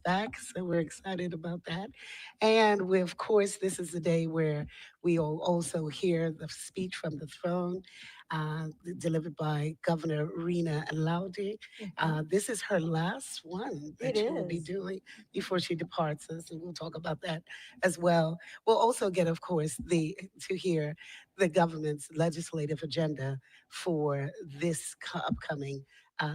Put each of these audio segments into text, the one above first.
back, so we're excited about that. And we, of course, this is the day where we will also hear the speech from the throne delivered by Governor Rena Alaudi. This is her last one It that she will be is. doing before she departs us, and we'll talk about that as well. We'll also get, of course, the to hear the government's legislative agenda for this upcoming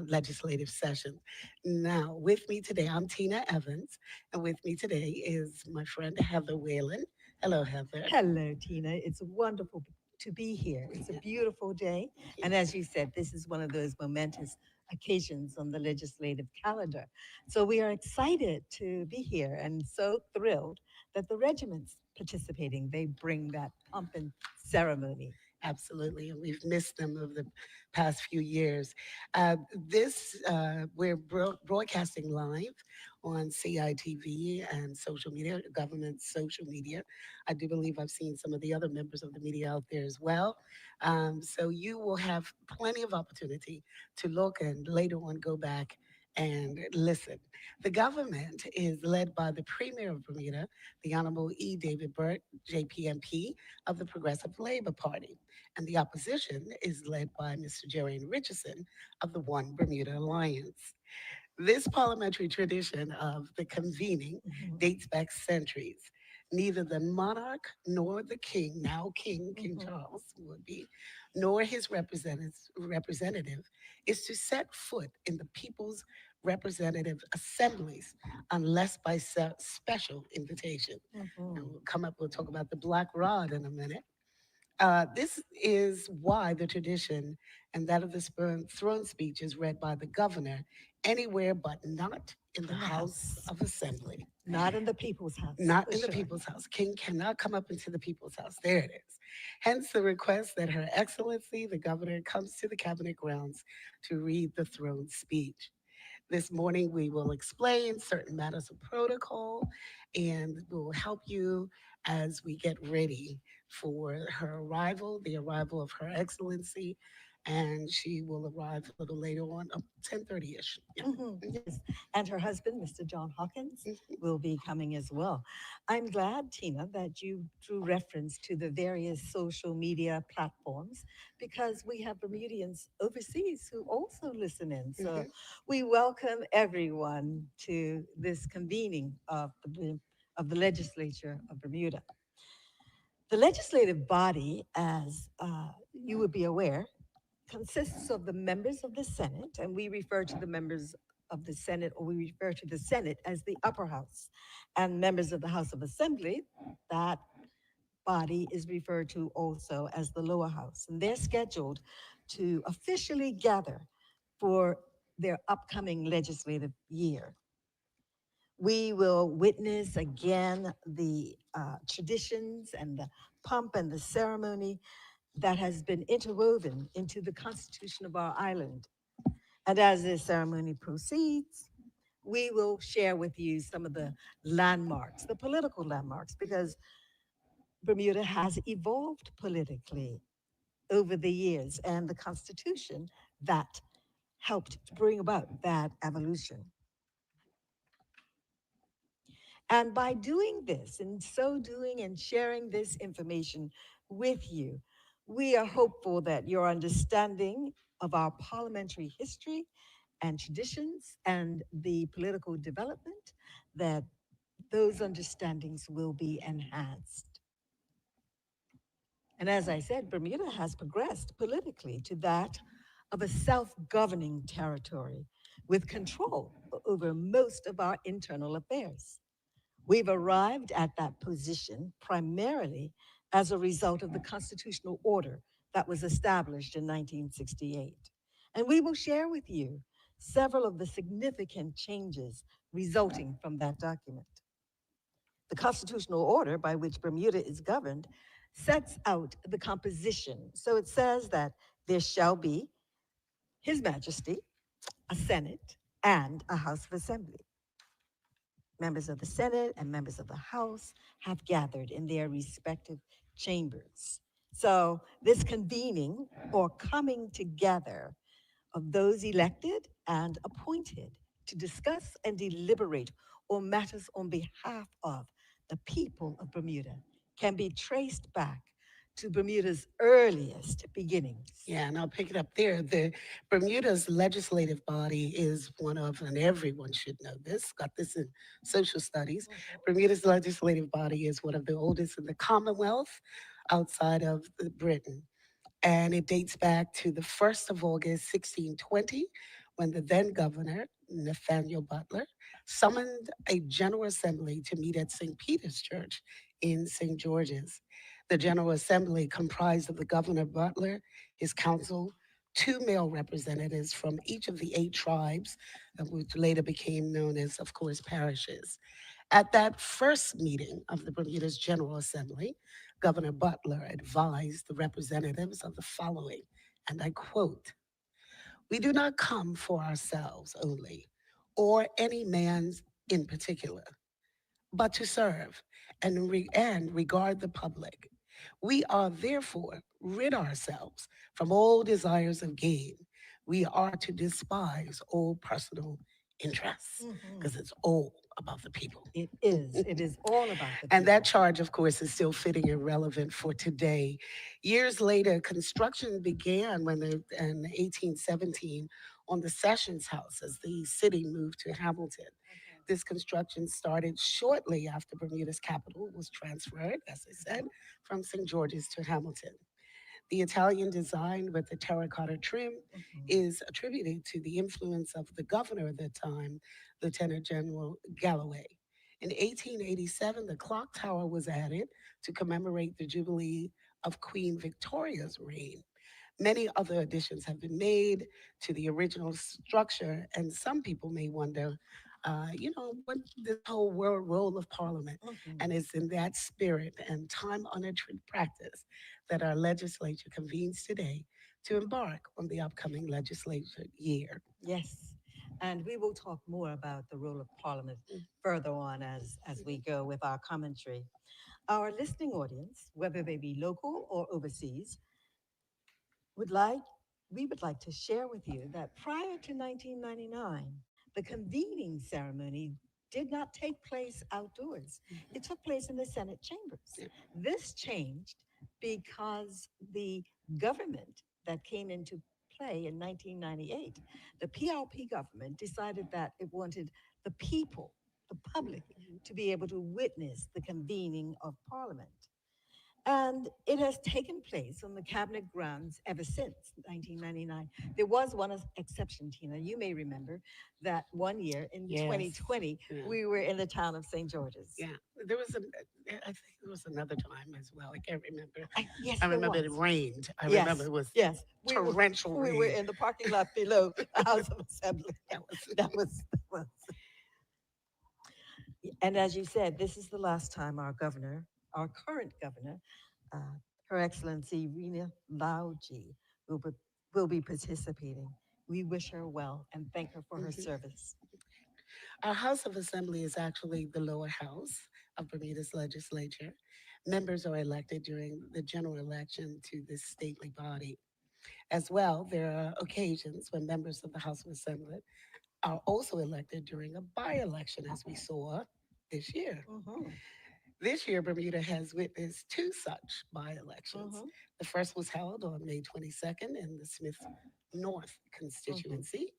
legislative session. Now, with me today, I'm Tina Evans, and with me today is my friend Heather Whalen. Hello, Heather. Hello, Tina. It's wonderful to be here. It's a beautiful day. And as you said, this is one of those momentous occasions on the legislative calendar. So we are excited to be here and so thrilled that the regiment's participating. They bring that pomp and ceremony. Absolutely, and we've missed them over the past few years. We're broadcasting live on CITV and social media, government social media. I do believe I've seen some of the other members of the media out there as well. So you will have plenty of opportunity to look and later on go back and listen. The government is led by the Premier of Bermuda, the Honorable E. David Burt, JPMP of the Progressive Labor Party, and the opposition is led by Mr. Jerry Richardson of the One Bermuda Alliance. This parliamentary tradition of the convening dates back centuries. Neither the monarch nor the king, now King Charles would be, nor his representative is to set foot in the people's representative assemblies unless by special invitation. And we'll come up, we'll talk about the Black Rod in a minute. This is why the tradition and that of the throne speech is read by the governor anywhere but not in the In the House house. of Assembly. Not in the people's house, Not for in the sure. people's house. King cannot come up into the people's house. There it is. Hence the request that Her Excellency, the governor, comes to the cabinet grounds to read the throne speech. This morning, we will explain certain matters of protocol and we'll help you as we get ready for her arrival, the arrival of Her Excellency. And she will arrive a little later on, 10:30-ish. Yeah. Yes. And her husband, Mr. John Hawkins, will be coming as well. I'm glad, Tina, that you drew reference to the various social media platforms because we have Bermudians overseas who also listen in. So Mhm. we welcome everyone to this convening of the legislature of Bermuda. The legislative body, as you would be aware, consists of the members of the Senate, and we refer to the members of the Senate, or we refer to the Senate as the upper house, and members of the House of Assembly, that body is referred to also as the lower house. And they're scheduled to officially gather for their upcoming legislative year. We will witness again the traditions and the pomp and the ceremony that has been interwoven into the constitution of our island. And as this ceremony proceeds, we will share with you some of the landmarks, the political landmarks, because Bermuda has evolved politically over the years, and the Constitution that helped to bring about that evolution. And by doing this, in so doing and sharing this information with you, we are hopeful that your understanding of our parliamentary history and traditions and the political development, that those understandings will be enhanced. And as I said, Bermuda has progressed politically to that of a self governing territory with control over most of our internal affairs. We've arrived at that position primarily as a result of the constitutional order that was established in 1968. And we will share with you several of the significant changes resulting from that document. The constitutional order by which Bermuda is governed sets out the composition. So it says that there shall be His Majesty, a Senate, and a House of Assembly. Members of the Senate and members of the House have gathered in their respective chambers. So, this convening or coming together of those elected and appointed to discuss and deliberate or matters on behalf of the people of Bermuda can be traced back to Bermuda's earliest beginnings. Yeah, and I'll pick it up there. The Bermuda's legislative body is one of, and everyone should know this, got this in social studies. Bermuda's legislative body is one of the oldest in the Commonwealth outside of Britain. And it dates back to the 1st of August, 1620, when the then governor, Nathaniel Butler, summoned a General Assembly to meet at St. Peter's Church in St. George's. The General Assembly comprised of the Governor Butler, his council, two male representatives from each of the 8 tribes, which later became known as, of course, parishes. At that first meeting of the Bermuda's General Assembly, Governor Butler advised the representatives of the following, and I quote: "We do not come for ourselves only, or any man's in particular, but to serve and regard the public. We are therefore rid ourselves from all desires of gain. We are to despise all personal interests Mhm. because it's all about the people." It is. It is all about the And that people. charge, of course, is still fitting and relevant for today. Years later, construction began in 1817 on the Sessions House as the city moved to Hamilton. This construction started shortly after Bermuda's capital was transferred, as I said, from St. George's to Hamilton. The Italian design with the terracotta trim Mhm. is attributed to the influence of the governor at that time, Lieutenant General Galloway. In 1887, the clock tower was added to commemorate the Jubilee of Queen Victoria's reign. Many other additions have been made to the original structure, and some people may wonder, what this whole world role of Parliament. Mhm. And it's in that spirit and time honored practice that our legislature convenes today to embark on the upcoming legislature year. Yes. And we will talk more about the role of Parliament Mm, further on as we go with our commentary. Our listening audience, whether they be local or overseas, would like we would like to share with you that prior to 1999, the convening ceremony did not take place outdoors. It took place in the Senate chambers. yeah. This changed because the government that came into play in 1998, the PLP government decided that it wanted the people, the public, to be able to witness the convening of Parliament. And it has taken place on the cabinet grounds ever since 1999. There was one exception, Tina. You may remember that one year in Yes. 2020, Yeah. we were in the town of St. George's. Yeah. There was I think there was another time as well. I can't remember. Yes, I there remember it was. rained. I remember Yes, it was yes. torrential We were rain. in the parking lot below the House of Assembly. That was That was. And as you said, this is the last time our governor, our current governor, uh, Her Excellency Rena Lauji, will be, will be participating. We wish her well and thank her for her Mhm. service. Our House of Assembly is actually the lower house of Bermuda's legislature. Members are elected during the general election to this stately body. As well, there are occasions when members of the House of Assembly are also elected during a by election, as we saw this year. Mm-hmm. This year, Bermuda has witnessed two such by elections. Mm-hmm. The first was held on May 22nd in the Smith North Mm-hmm. constituency,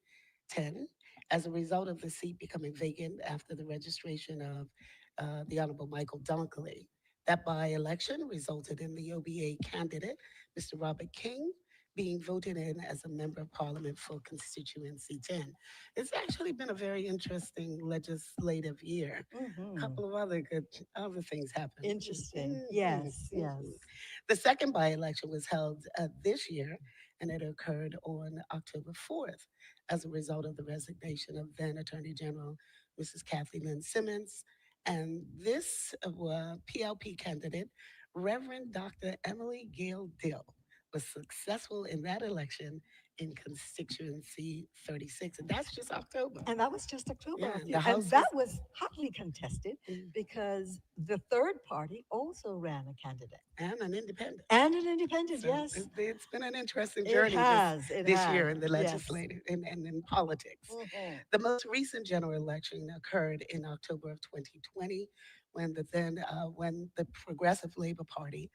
10, as a result of the seat becoming vacant after the registration of the Honorable Michael Dunkley. That by election resulted in the OBA candidate, Mr. Robert King, being voted in as a member of parliament for constituency 10. It's actually been a very interesting legislative year. A Mm-hmm. couple of other things happened. Interesting. Yes, yes. The second by election was held this year, and it occurred on October 4th as a result of the resignation of then Attorney General Mrs. Kathy Lynn Simmons. And this PLP candidate, Reverend Dr. Emily Gail Dill, was successful in that election in constituency 36, and that's just October. And that was just October. Yeah, and the And House was that was hotly contested mm, because the third party also ran a candidate and an independent. and an independent, So yes. it's been an interesting It journey has, it this has. year in the Yes. legislative and in politics. Mhm. The most recent general election occurred in October of 2020, when the Progressive Labor Party,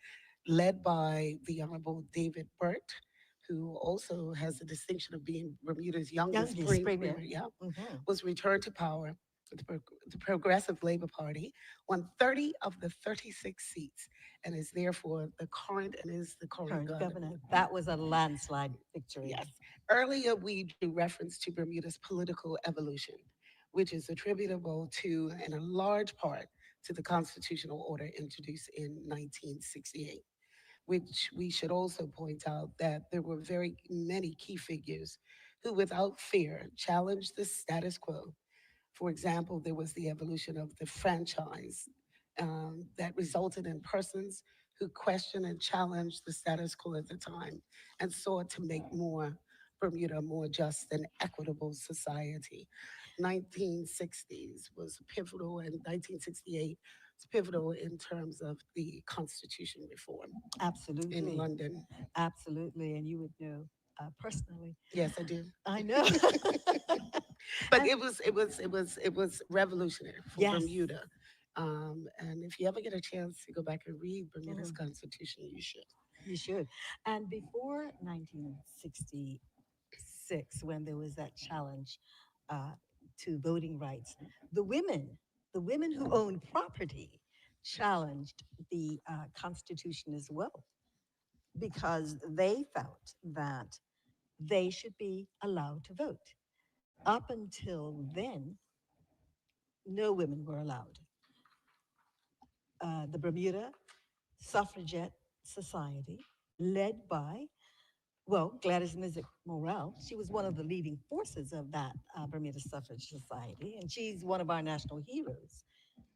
led by the Honorable David Burt, who also has the distinction of being Bermuda's youngest Youngest premier, premier. yeah, Mhm. was returned to power. The Progressive Labor Party won 30 of the 36 seats and is therefore the current and is the current Current governor. governor. That was a landslide victory. Yes. Earlier, we drew reference to Bermuda's political evolution, which is attributable to, in a large part, to the constitutional order introduced in 1968, which we should also point out that there were very many key figures who, without fear, challenged the status quo. For example, there was the evolution of the franchise that resulted in persons who questioned and challenged the status quo at the time and sought to make Bermuda a more just and equitable society. 1960s was pivotal, and 1968 was pivotal in terms of the constitution reform in Absolutely. London. Absolutely. And you would know personally. Yes, I do. I know. But And it was revolutionary for yes. Bermuda. And if you ever get a chance to go back and read Bermuda's Mhm. constitution, you should. You should. And before 1966, when there was that challenge uh, to voting rights, the women, the women who owned property, challenged the Constitution as well because they felt that they should be allowed to vote. Up until then, no women were allowed. The Bermuda Suffragette Society, led by, well, Gladys Mizik Morrell. She was one of the leading forces of that Bermuda Suffrage Society, and she's one of our national heroes.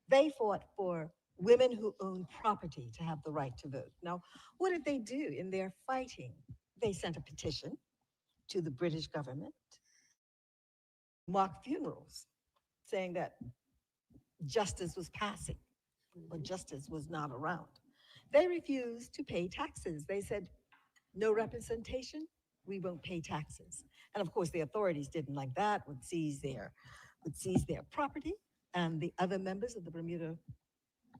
They fought for women who owned property to have the right to vote. Now, what did they do in their fighting? They sent a petition to the British government to mock funerals, saying that justice was passing or Mhm. justice was not around. They refused to pay taxes. They said, no representation, we won't pay taxes. And of course, the authorities didn't like that, would seize their property, and the other members of the Bermuda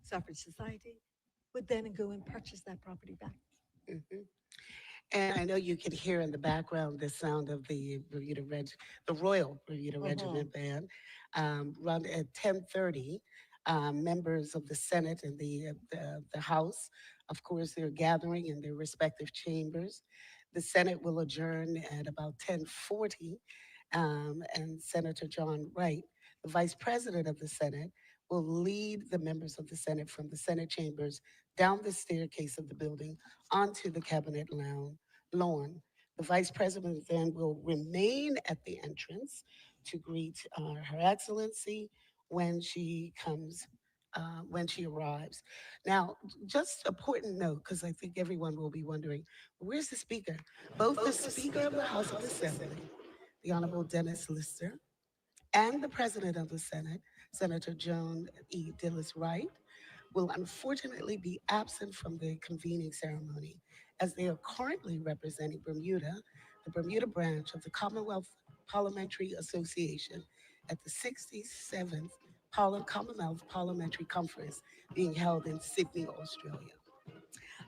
Suffrage Society would then go and purchase that property back. Mhm. And I know you can hear in the background the sound of the Royal Bermuda Mhm. Regiment Band. Around at 10:30, members of the Senate and the House, of course, they're gathering in their respective chambers. The Senate will adjourn at about 10:40, and Senator John Wright, the Vice President of the Senate, will lead the members of the Senate from the Senate chambers down the staircase of the building onto the Cabinet lawn. The Vice President then will remain at the entrance to greet Her Excellency when she comes. When she arrives. Now, just a important note, because I think everyone will be wondering, where's the Speaker? Both the Speaker of the House of Assembly, the Honorable Dennis Lister, and the President of the Senate, Senator Joan E. Dillis Wright, will unfortunately be absent from the convening ceremony as they are currently representing Bermuda, the Bermuda branch of the Commonwealth Parliamentary Association at the 67th Commonwealth Parliamentary Conference being held in Sydney, Australia.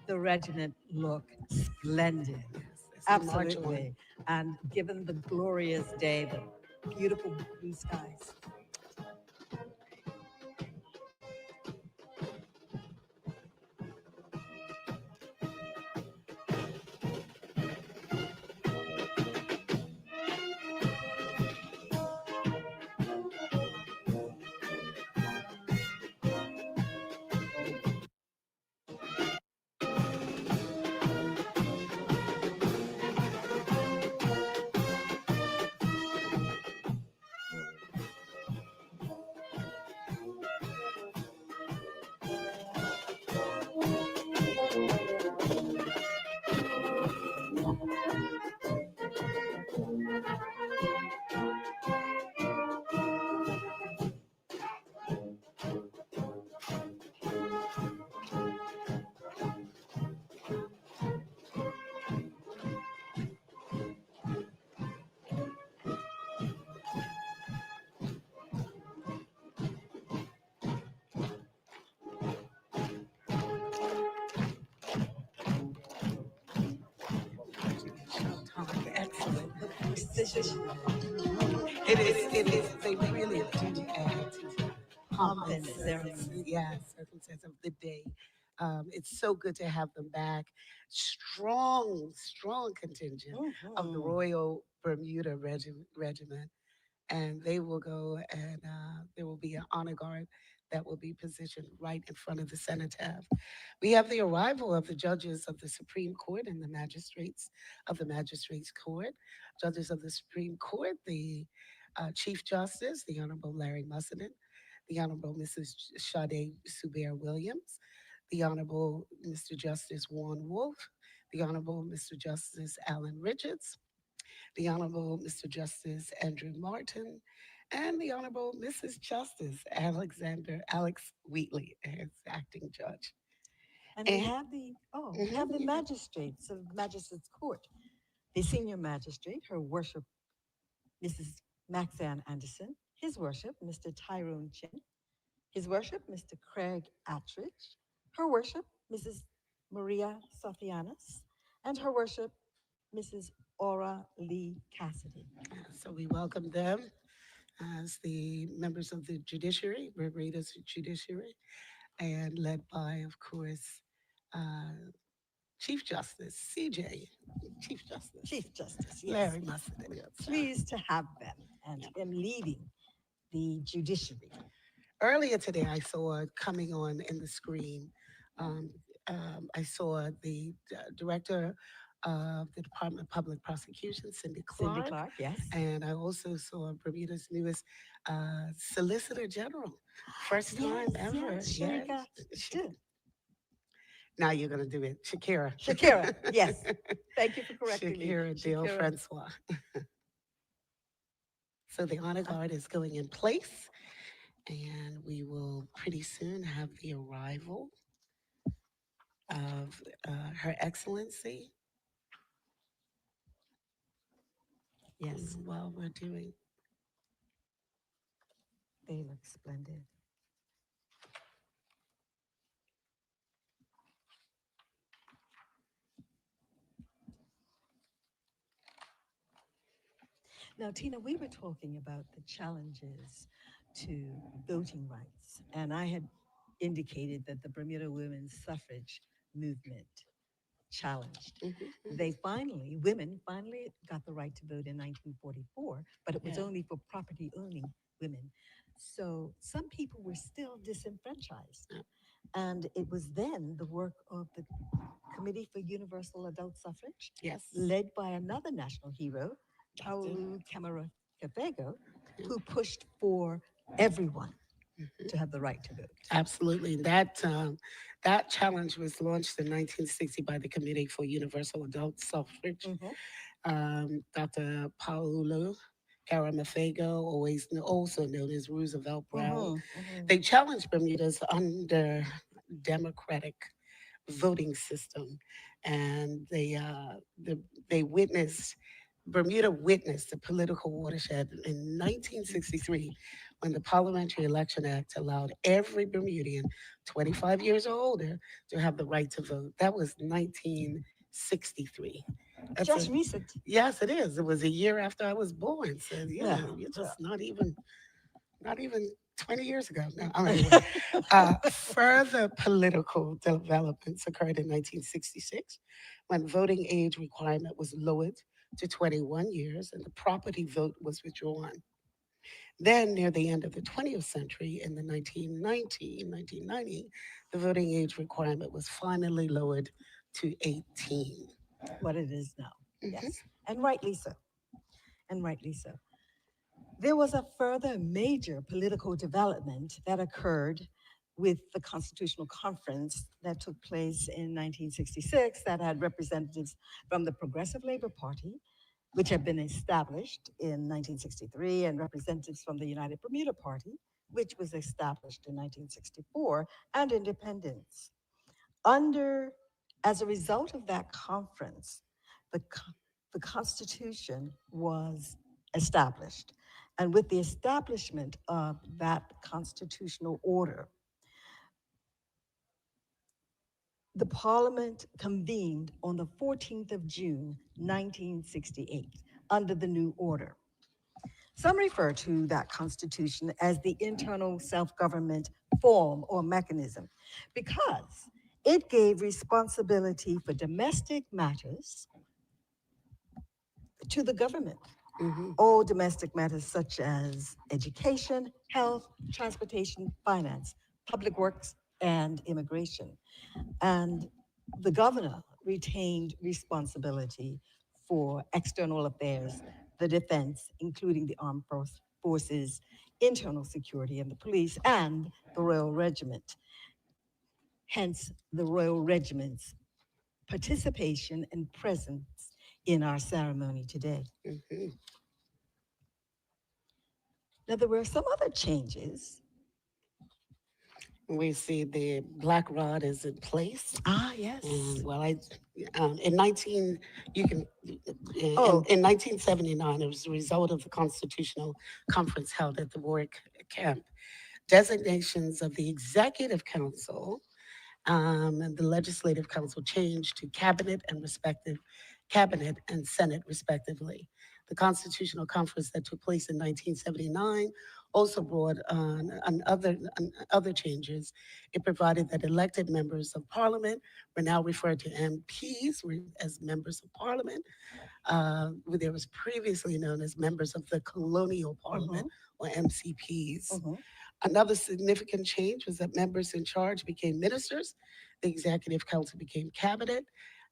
The regiment looked splendid. Yes, as they march on. Absolutely. And given the glorious day, the beautiful blue skies, processional, It is, they really do add to the pomp pomp and and ceremony. circumstance of the day. It's so good to have them back. Strong contingent of the Mhm. Royal Bermuda Regiment, and they will go, and there will be an honor guard that will be positioned right in front of the cenotaph. We have the arrival of the judges of the Supreme Court and the magistrates of the Magistrates Court. Judges of the Supreme Court, the Chief Justice, the Honorable Larry Mussenden, the Honorable Mrs. Sade Subir Williams, the Honorable Mr. Justice Warren Wolf, the Honorable Mr. Justice Alan Richards, the Honorable Mr. Justice Andrew Martin, and the Honorable Mrs. Justice Alexander Alex Wheatley as acting judge. And we And have we mhm, have the yeah, magistrates of the Magistrates Court. The senior magistrate, Her Worship Mrs. Maxanne Anderson, His Worship Mr. Tyrone Chin, His Worship Mr. Craig Attridge, Her Worship Mrs. Maria Sophianis, and Her Worship Mrs. Aura Lee Cassidy. so we welcome them as the members of the judiciary, Barbados Judiciary, and led by, of course, uh, Chief Justice CJ, Chief Justice Chief Justice, yes. Larry Mussenden. We are So, pleased to have them and yeah. him leading the judiciary. Earlier today, I saw coming on in the screen, um, I saw the director of the Department of Public Prosecution, Cindy Cindy Clark, Clark, yes. and I also saw Bermuda's newest Solicitor General. First time Yes, ever. yes. Yes. Sharika Still. Now you're going to do it. Shakira. Shakira, yes. Thank you for correcting me. Shakira Dale Shakira. Francois. So the honor guard is going in place, and we will pretty soon have the arrival of Her Excellency Yes, while we're doing. they look splendid. Now, Tina, we were talking about the challenges to voting rights, and I had indicated that the Bermuda women's suffrage movement challenged. Mhm. Women finally got the right to vote in 1944, but it was Yeah. only for property owning women. So some people were still disenfranchised. Yeah. And it was then the work of the Committee for Universal Adult Suffrage, Yes. led by another national hero, Dr. Paulu Camara Cafego, Yeah. who pushed for everyone Mhm. to have the right to vote. Absolutely. That challenge was launched in 1960 by the Committee for Universal Adult Suffrage. Mhm. Dr. Paulo Caramafego, also known as Roosevelt Brown, Mhm. Mhm. they challenged Bermuda's under democratic voting system, and they witnessed Bermuda witnessed the political watershed in 1963 when the Parliamentary Election Act allowed every Bermudian 25 years or older to have the right to vote. That was 1963. That's a Just recent. Yes, it is. It was a year after I was born. So Yeah. yeah, you're just not even 20 years ago. No, anyway, further political developments occurred in 1966 when voting age requirement was lowered to 21 years and the property vote was withdrawn. Then, near the end of the 20th century, in the 1990, the voting age requirement was finally lowered to 18. What it is now. Mhm. Yes. And rightly so. And rightly so. There was a further major political development that occurred with the Constitutional Conference that took place in 1966 that had representatives from the Progressive Labor Party, which had been established in 1963, and representatives from the United Bermuda Party, which was established in 1964, and independents. Under, as a result of that conference, the, the Constitution was established. And with the establishment of that constitutional order, the Parliament convened on the 14th of June, 1968. under the new order. Some refer to that constitution as the internal self government form or mechanism because it gave responsibility for domestic matters to the government. Hmm. All domestic matters such as education, health, transportation, finance, public works, and immigration. And the governor retained responsibility for external affairs, the defense, including the armed forces, internal security, and the police, and the Royal Regiment. Hence, the Royal Regiment's participation and presence in our ceremony today. Hmm. Now, there were some other changes. We see the black rod is in place. Ah, yes. And well, in 19, you can, Oh, in 1979, it was the result of the Constitutional Conference held at the Warwick camp. Designations of the Executive Council and the Legislative Council changed to cabinet and Senate respectively. The Constitutional Conference that took place in 1979 also brought on other changes. It provided that elected members of Parliament were now referred to MPs as members of Parliament. There was previously known as members of the Colonial Parliament uh-huh, or MCPs. uh-huh, Another significant change was that members in charge became ministers, the executive council became cabinet,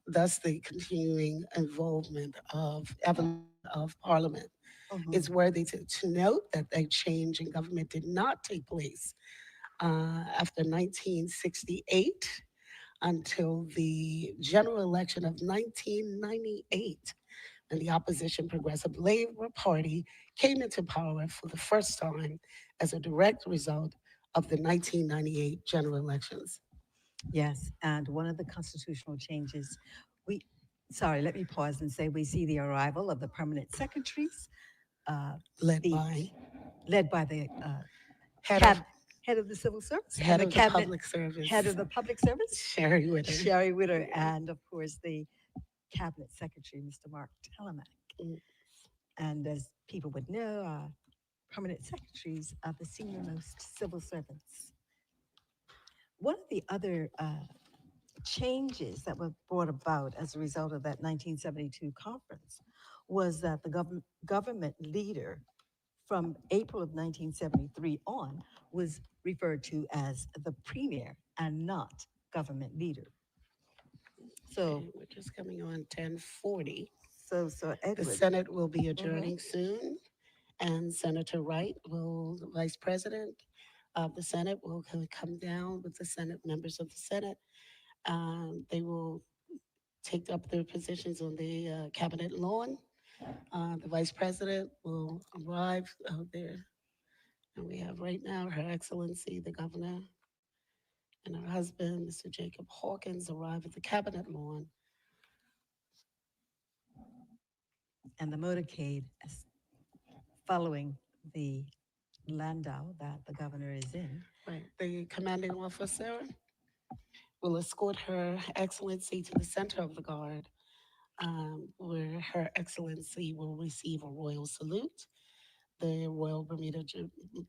thus the continuing evolution of parliament. uh-huh. It's worthy to note that a change in government did not take place after 1968 until the general election of 1998 and the opposition Progressive Labor Party came into power for the first time as a direct result of the 1998 general elections. Yes, and one of the constitutional changes, we, sorry, let me pause and say we see the arrival of the permanent secretaries, uh, Led the by led by the head of cab, head of the civil service and head the of the cabinet public head service, of the public service, Sherry Witter. Sherry Witter, and of course the cabinet secretary, Mr. Mark Telemack. Mm. And as people would know, permanent secretaries are the senior-most civil servants. One of the other changes that were brought about as a result of that 1972 conference was that the government leader from April of 1973 on was referred to as the premier and not government leader. So, Okay, we're just coming on 10:40. so The Edward. Senate will be Mhm. adjourning soon, and Senator Wright will, the Vice President of the Senate, will come down with the Senate members of the Senate. They will take up their positions on the cabinet lawn. The vice president will arrive there. And we have right now Her Excellency, the governor, and her husband, Mr. Jacob Hawkins, arrive at the cabinet lawn. And the motorcade is following the landau that the governor is in. Right. The commanding officer will escort Her Excellency to the center of the guard, where Her Excellency will receive a royal salute. The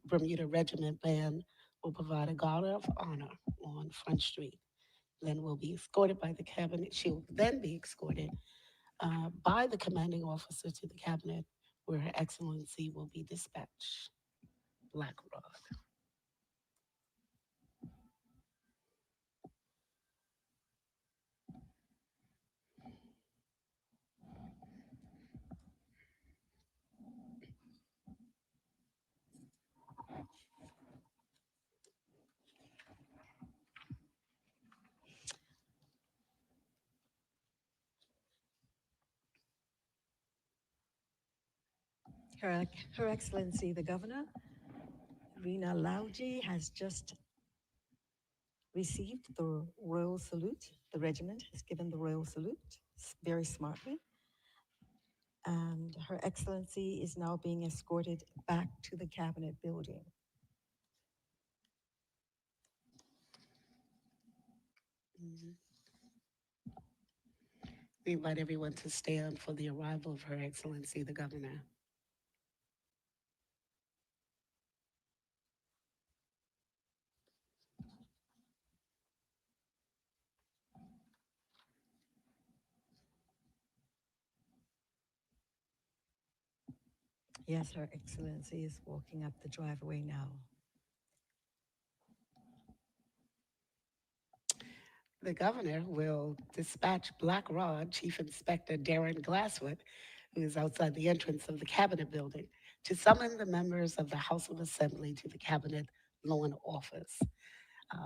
Bermuda Regiment Band will provide a guard of honor on Front Street. Then will be escorted by the cabinet. She will then be escorted by the commanding officer to the cabinet, where Her Excellency will be dispatched. Black Rod. Her Excellency the Governor, Rina Lauji, has just received the royal salute. The regiment has given the royal salute very smartly. And Her Excellency is now being escorted back to the cabinet building. Mhm. We invite everyone to stand for the arrival of Her Excellency the Governor. Yes, Her Excellency is walking up the driveway now. The governor will dispatch Black Rod Chief Inspector Darren Glasswood, who is outside the entrance of the Cabinet building, to summon the members of the House of Assembly to the Cabinet Lawn Office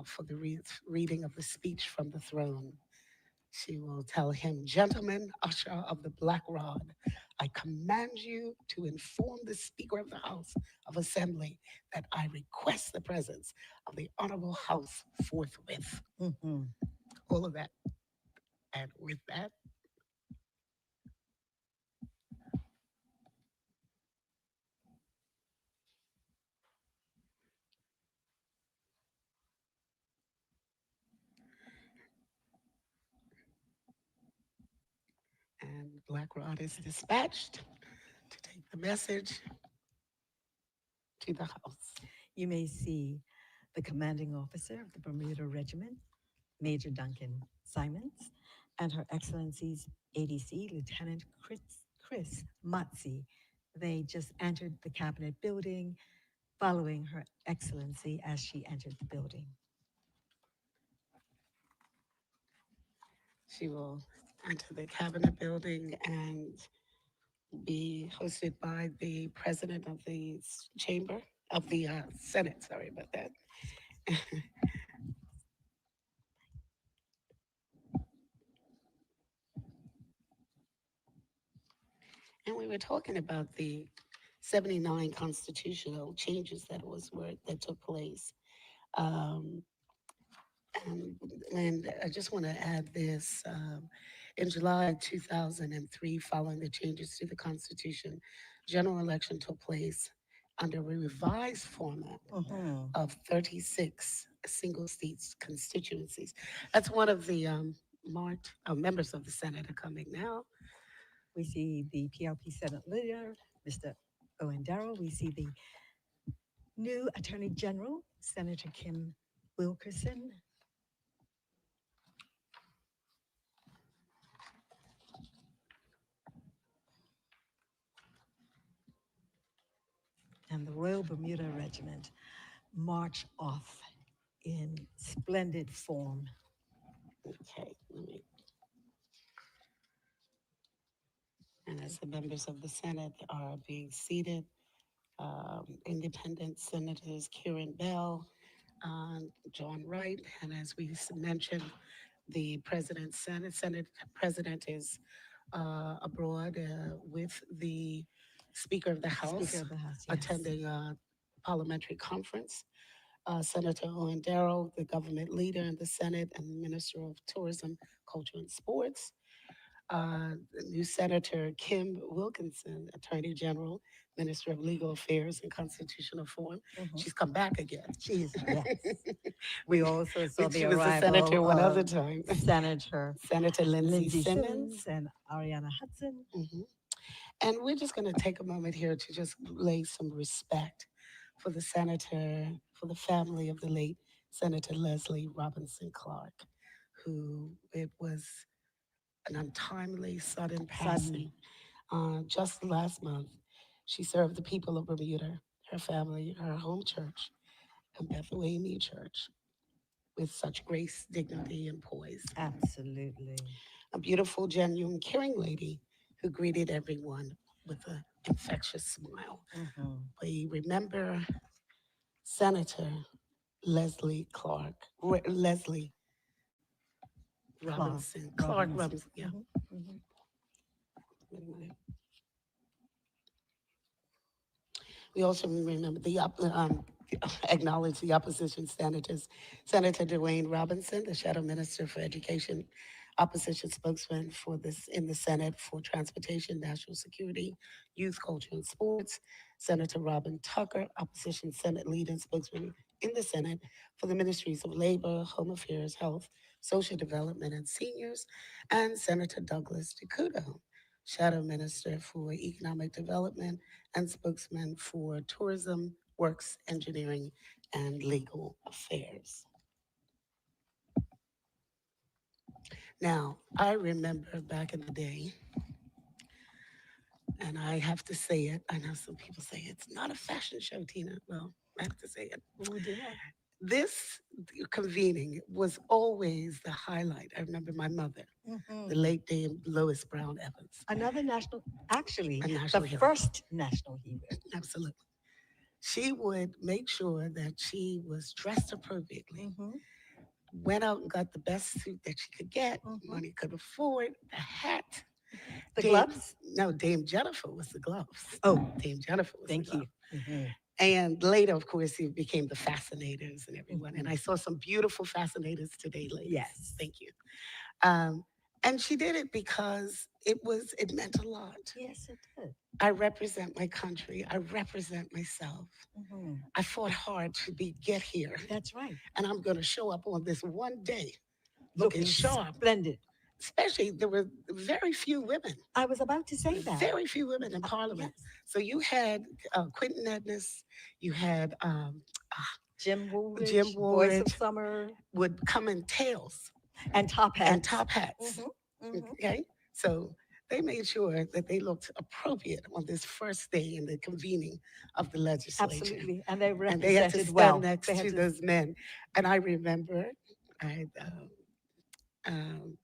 for the reading of the speech from the throne. She will tell him, Gentlemen, usher of the Black Rod, I command you to inform the Speaker of the House of Assembly that I request the presence of the Honorable House forthwith. Mhm. All of that. And with that, and Black Rod is dispatched to take the message to the House. You may see the commanding officer of the Bermuda Regiment, Major Duncan Simons, and Her Excellency's ADC, Lieutenant Chris Motzi. They just entered the Cabinet building, following Her Excellency as she entered the building. She will enter the Cabinet building and be hosted by the President of the Chamber, of the Senate. Sorry about that. And we were talking about the 79 constitutional changes that took place. Um, and I just want to add this. In July 2003, following the changes to the Constitution, general election took place under a revised format Mhm. of 36 single seats constituencies. That's one of the marked members of the Senate are coming now. We see the PRP Senate leader, Mr. Owen Darrell. We see the new Attorney General, Senator Kim Wilkerson. And the Royal Bermuda Regiment march off in splendid form. Okay, and as the members of the Senate are being seated, independent senators Kieran Bell, John Wright, and as we mentioned, the Senate President is abroad with the Speaker of the Speaker House of the House, yes. attending a parliamentary conference. Senator Owen Darrell, the government leader in the Senate and Minister of Tourism, Culture, and Sports. The new Senator Kim Wilkinson, Attorney General, Minister of Legal Affairs and Constitutional Reform. Mhm. She's come back again. She is, yes. We also saw the She was a senator arrival one other of time. Senator Lindsay Lindsay Simmons. Simmons and Ariana Hudson. Mhm. And we're just going to take a moment here to just lay some respect for the senator, for the family of the late Senator Leslie Robinson Clark, who it was an untimely, sudden passing. Just last month, she served the people of Bermuda, her family, her home church, and Bethel AME Church with such grace, dignity, and poise. Absolutely. A beautiful, genuine, caring lady who greeted everyone with an infectious smile. Mhm. We remember Senator Leslie Clark, Leslie Clark Robinson, yeah. Mhm, mhm. We also remember acknowledge the opposition senators. Senator Dwayne Robinson, the Shadow Minister for Education, opposition spokesman for this in the Senate for Transportation, National Security, Youth, Culture, and Sports. Senator Robin Tucker, opposition Senate leader and spokesman in the Senate for the Ministries of Labor, Home Affairs, Health, Social Development, and Seniors, and Senator Douglas DeCuto, Shadow Minister for Economic Development and spokesman for Tourism, Works, Engineering, and Legal Affairs. Now, I remember back in the day, and I have to say it. I know some people say it's not a fashion show, Tina. Well, I have to say it. Oh dear. This convening was always the highlight. I remember my mother, the Hmm. late Dame Lois Brown Evans, Another national, actually, a the national hero. first national hero. Absolutely. She would make sure that she was dressed appropriately, Hmm. went out and got the best suit that she could get, Hmm. money could afford, the hat. The Dame, gloves? no, Dame Jennifer was the gloves. Oh, Dame Jennifer was the thank glove. you. Hmm. And later, of course, it became the fascinators and everyone. And Hmm. I saw some beautiful fascinators today, ladies. Yes. Thank you. Um, and she did it because it meant a lot. Yes, it did. I represent my country. I represent myself. Hmm. I fought hard to get here, That's right. and I'm going to show up on this one day looking Looking sharp. splendid. Especially, there were very few women, I was about to say that. very few women in Parliament. Yes. So you had Quentin Edness, you had Jim Jim Woolridge, Voice of Woolridge Summer, would come in tails and top and hats. top hats. Hmm. Hmm. Okay, so they made sure that they looked appropriate on this first day in the convening of the legislature, Absolutely. And they and they had to represented stand well. They next had to to. those men. And I remember, I um,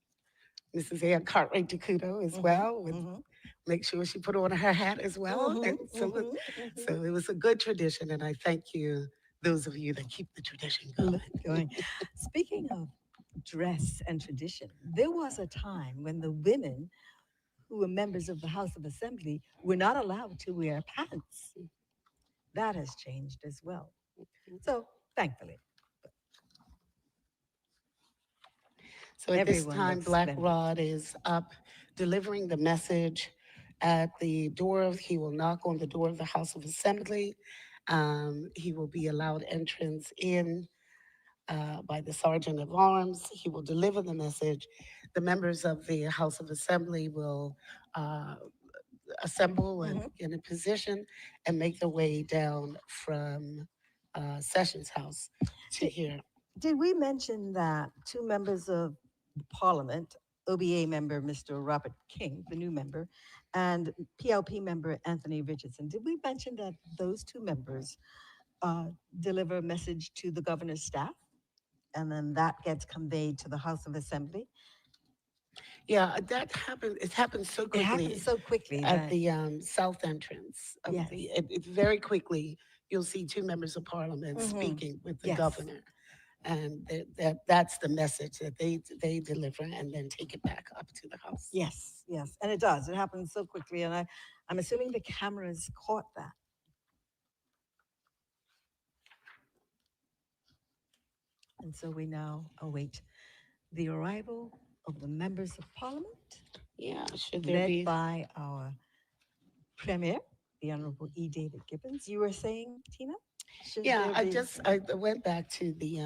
Mrs. Ann Cartwright DeCuto as Hmm. well would Hmm. make sure she put on her hat as well, Hmm. and so Hmm. Hmm. so it was a good tradition, and I thank you, those of you that keep the tradition going. Going. Speaking of dress and tradition, there was a time when the women who were members of the House of Assembly were not allowed to wear pants. That has changed as well. So, thankfully, So at this everyone time, looks Black splendid. Rod is up delivering the message at the door of, he will knock on the door of the House of Assembly. He will be allowed entrance in by the Sergeant of Arms. He will deliver the message. The members of the House of Assembly will uh, assemble and Hmm. get in position and make their way down from Sessions House to Did, here. did we mention that two members of Parliament, OBA member Mr. Robert King, the new member, and PLP member Anthony Richardson, did we mention that those two members uh, deliver a message to the governor's staff? And then that gets conveyed to the House of Assembly. Yeah, that happened. It happened so It happens quickly so quickly at that, the south entrance of yes. it very quickly. You'll see two members of parliament Hmm. speaking with the Yes. governor, and that's the message that they deliver, and then take it back up to the house. Yes. Yes. And it does. It happens so quickly. And I'm assuming the cameras caught that. And so we now await the arrival of the members of parliament, Yeah, should there led be? by our premier, the Honorable E. David Gibbons. You were saying, Tina? Should Yeah, there be? I went back to the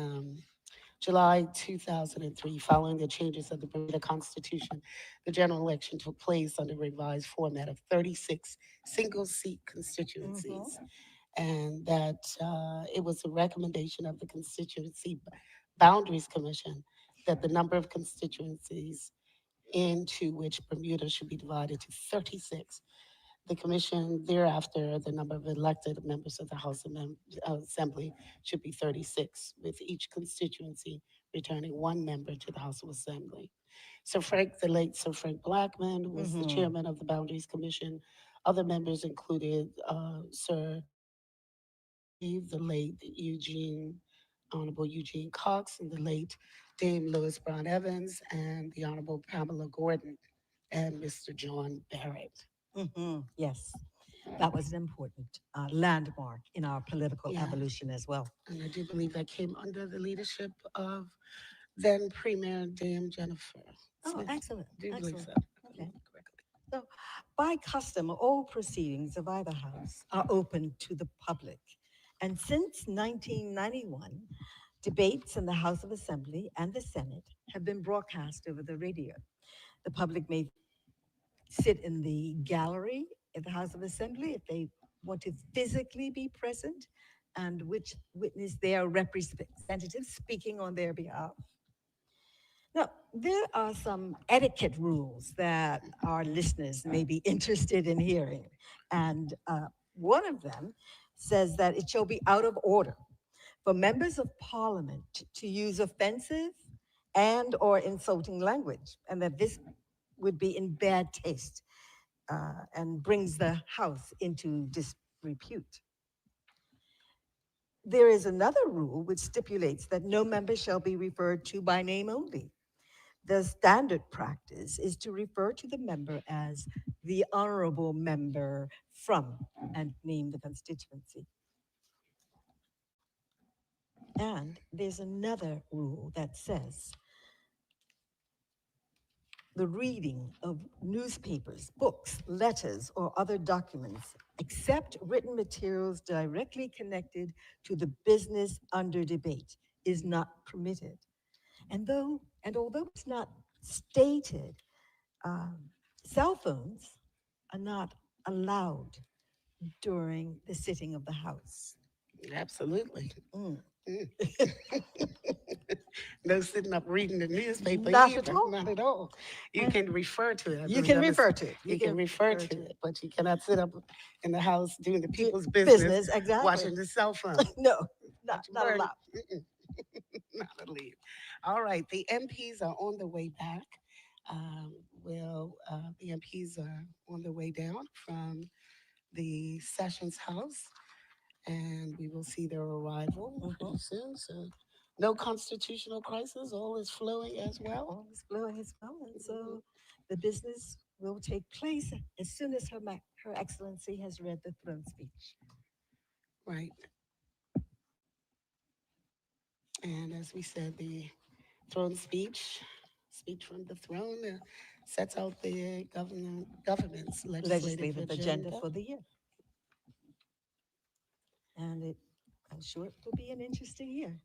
July 2003, following the changes of the Bermuda Constitution. The general election took place under a revised format of 36 single seat Hmm. constituencies, and that it was a recommendation of the Constituency Boundaries Commission that the number of constituencies into which Bermuda should be divided to 36. The commission thereafter, the number of elected members of the House of Assembly should be 36, with each constituency returning one member to the House of Assembly. The late Sir Frank Blackman was the Hmm. chairman of the Boundaries Commission. Other members included Sir the late Honorable Eugene Cox, and the late Dame Lois Brown Evans, and the Honorable Pamela Gordon, and Mr. John Barrett. Hmm. Yes. That was an important landmark in our political Yeah, evolution as well. and I do believe that came under the leadership of then Premier Dame Jennifer Oh, Smith. excellent. I do believe Excellent. so. Okay. Correctly. So, by custom, all proceedings of either house are open to the public. And since 1991, debates in the House of Assembly and the Senate have been broadcast over the radio. The public may sit in the gallery at the House of Assembly if they want to physically be present and which witness their representatives speaking on their behalf. Now, there are some etiquette rules that our listeners may be interested in hearing. And one of them says that it shall be out of order for members of parliament to use offensive and or insulting language, and that this would be in bad taste and brings the House into disrepute. There is another rule which stipulates that no member shall be referred to by name only. The standard practice is to refer to the member as the honorable member from and name the constituency. And there's another rule that says the reading of newspapers, books, letters, or other documents, except written materials directly connected to the business under debate, is not permitted. And although it's not stated, um, cell phones are not allowed during the sitting of the House. Absolutely. Mm. Mm. No sitting up reading the newspaper Not at either. all. Not at all. You And can refer to it. I you believe can that was, refer to it. you can refer to it, but you cannot sit up in the house doing the Do people's business, business, exactly. watching the cell phone. No, Not your not word. allowed. Mm-mm. Not a lead. All right, the MPs are on the way back. The MPs are on the way down from the Sessions House, and we will see their arrival pretty Mhm. soon. So, no constitutional crisis. All is flowing as well. All is flowing as well, and Mhm. so the business will take place as soon as Her Excellency has read the throne speech. Right. And as we said, the throne speech from the throne, sets out the government's legislative Legislative agenda agenda. for the year, and I'm sure it will be an interesting year.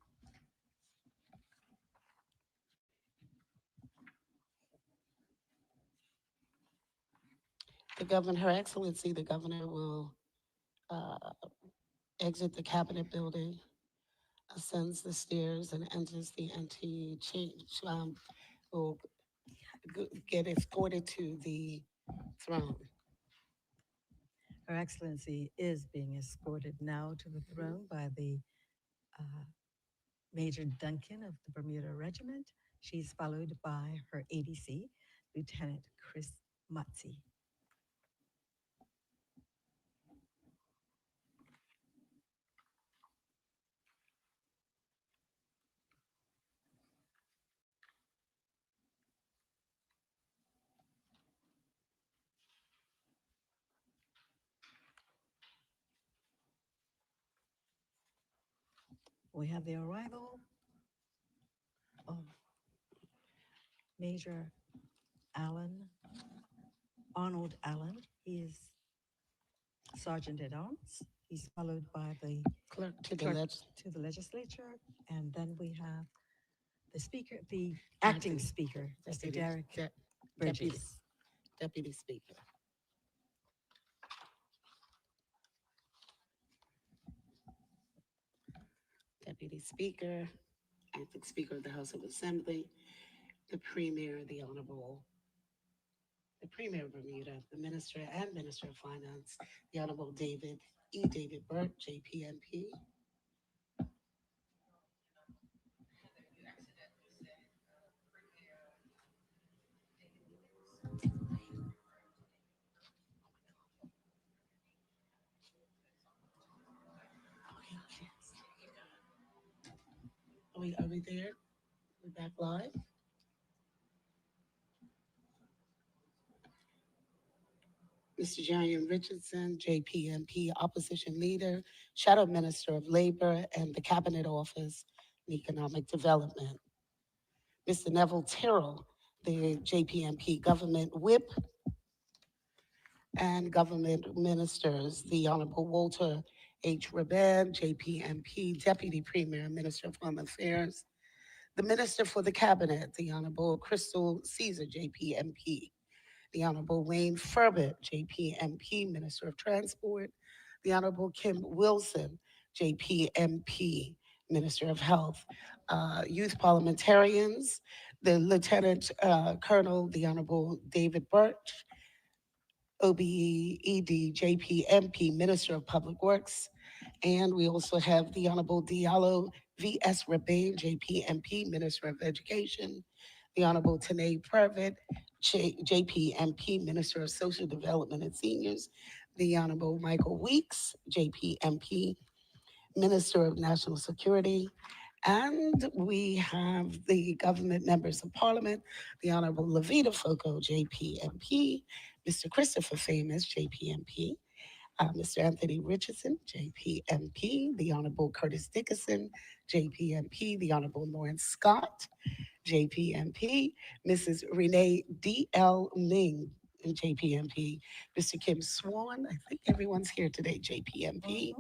Her Excellency, the governor will uh, exit the Capitol building, ascends the stairs, and enters the change. Will get escorted to the throne. Her Excellency is being escorted now to the Mhm. throne by the uh, Major Duncan of the Bermuda Regiment. She's followed by her ADC, Lieutenant Chris Matzi. We have the arrival of Major Allen, Arnold Allen. He is Sergeant at Arms. He's followed by the Clerk to the clerk leg. to the legislature. And then we have the speaker, the acting Acting speaker, Mr. deputy, Derek de- deputy, Burgess. deputy speaker. Deputy Speaker, acting Speaker of the House of Assembly, the Premier, the Premier of Bermuda, the Minister and Minister of Finance, the Honorable David Burt, JPMP. Are we there? We're back live. Mr. Jarian Richardson, JPMP, Opposition Leader, Shadow Minister of Labor and the Cabinet Office and Economic Development. Mr. Neville Terrell, the JPMP Government Whip and Government Ministers, the Honorable Walter H. Rabin, JPMP, Deputy Premier, Minister of Home Affairs, the Minister for the Cabinet, the Honorable Crystal Caesar, JPMP, the Honorable Wayne Furbett, JPMP, Minister of Transport, the Honorable Kim Wilson, JPMP, Minister of Health, youth parliamentarians, the Lieutenant Colonel, the Honorable David Birch, OBED, JPMP, Minister of Public Works, and we also have the Honorable Diallo V.S. Rabin, JPMP, Minister of Education, the Honorable Tanae Prevett, JPMP, Minister of Social Development and Seniors, the Honorable Michael Weeks, JPMP, Minister of National Security, and we have the government members of parliament, the Honorable Levita Foco, JPMP, Mr. Christopher Famous, JPMP, Mr. Anthony Richardson, JPMP, the Honorable Curtis Dickinson, JPMP, the Honorable Lawrence Scott, JPMP, Mrs. Renee D.L. Ming, JPMP, Mr. Kim Swan, I think everyone's here today, JPMP,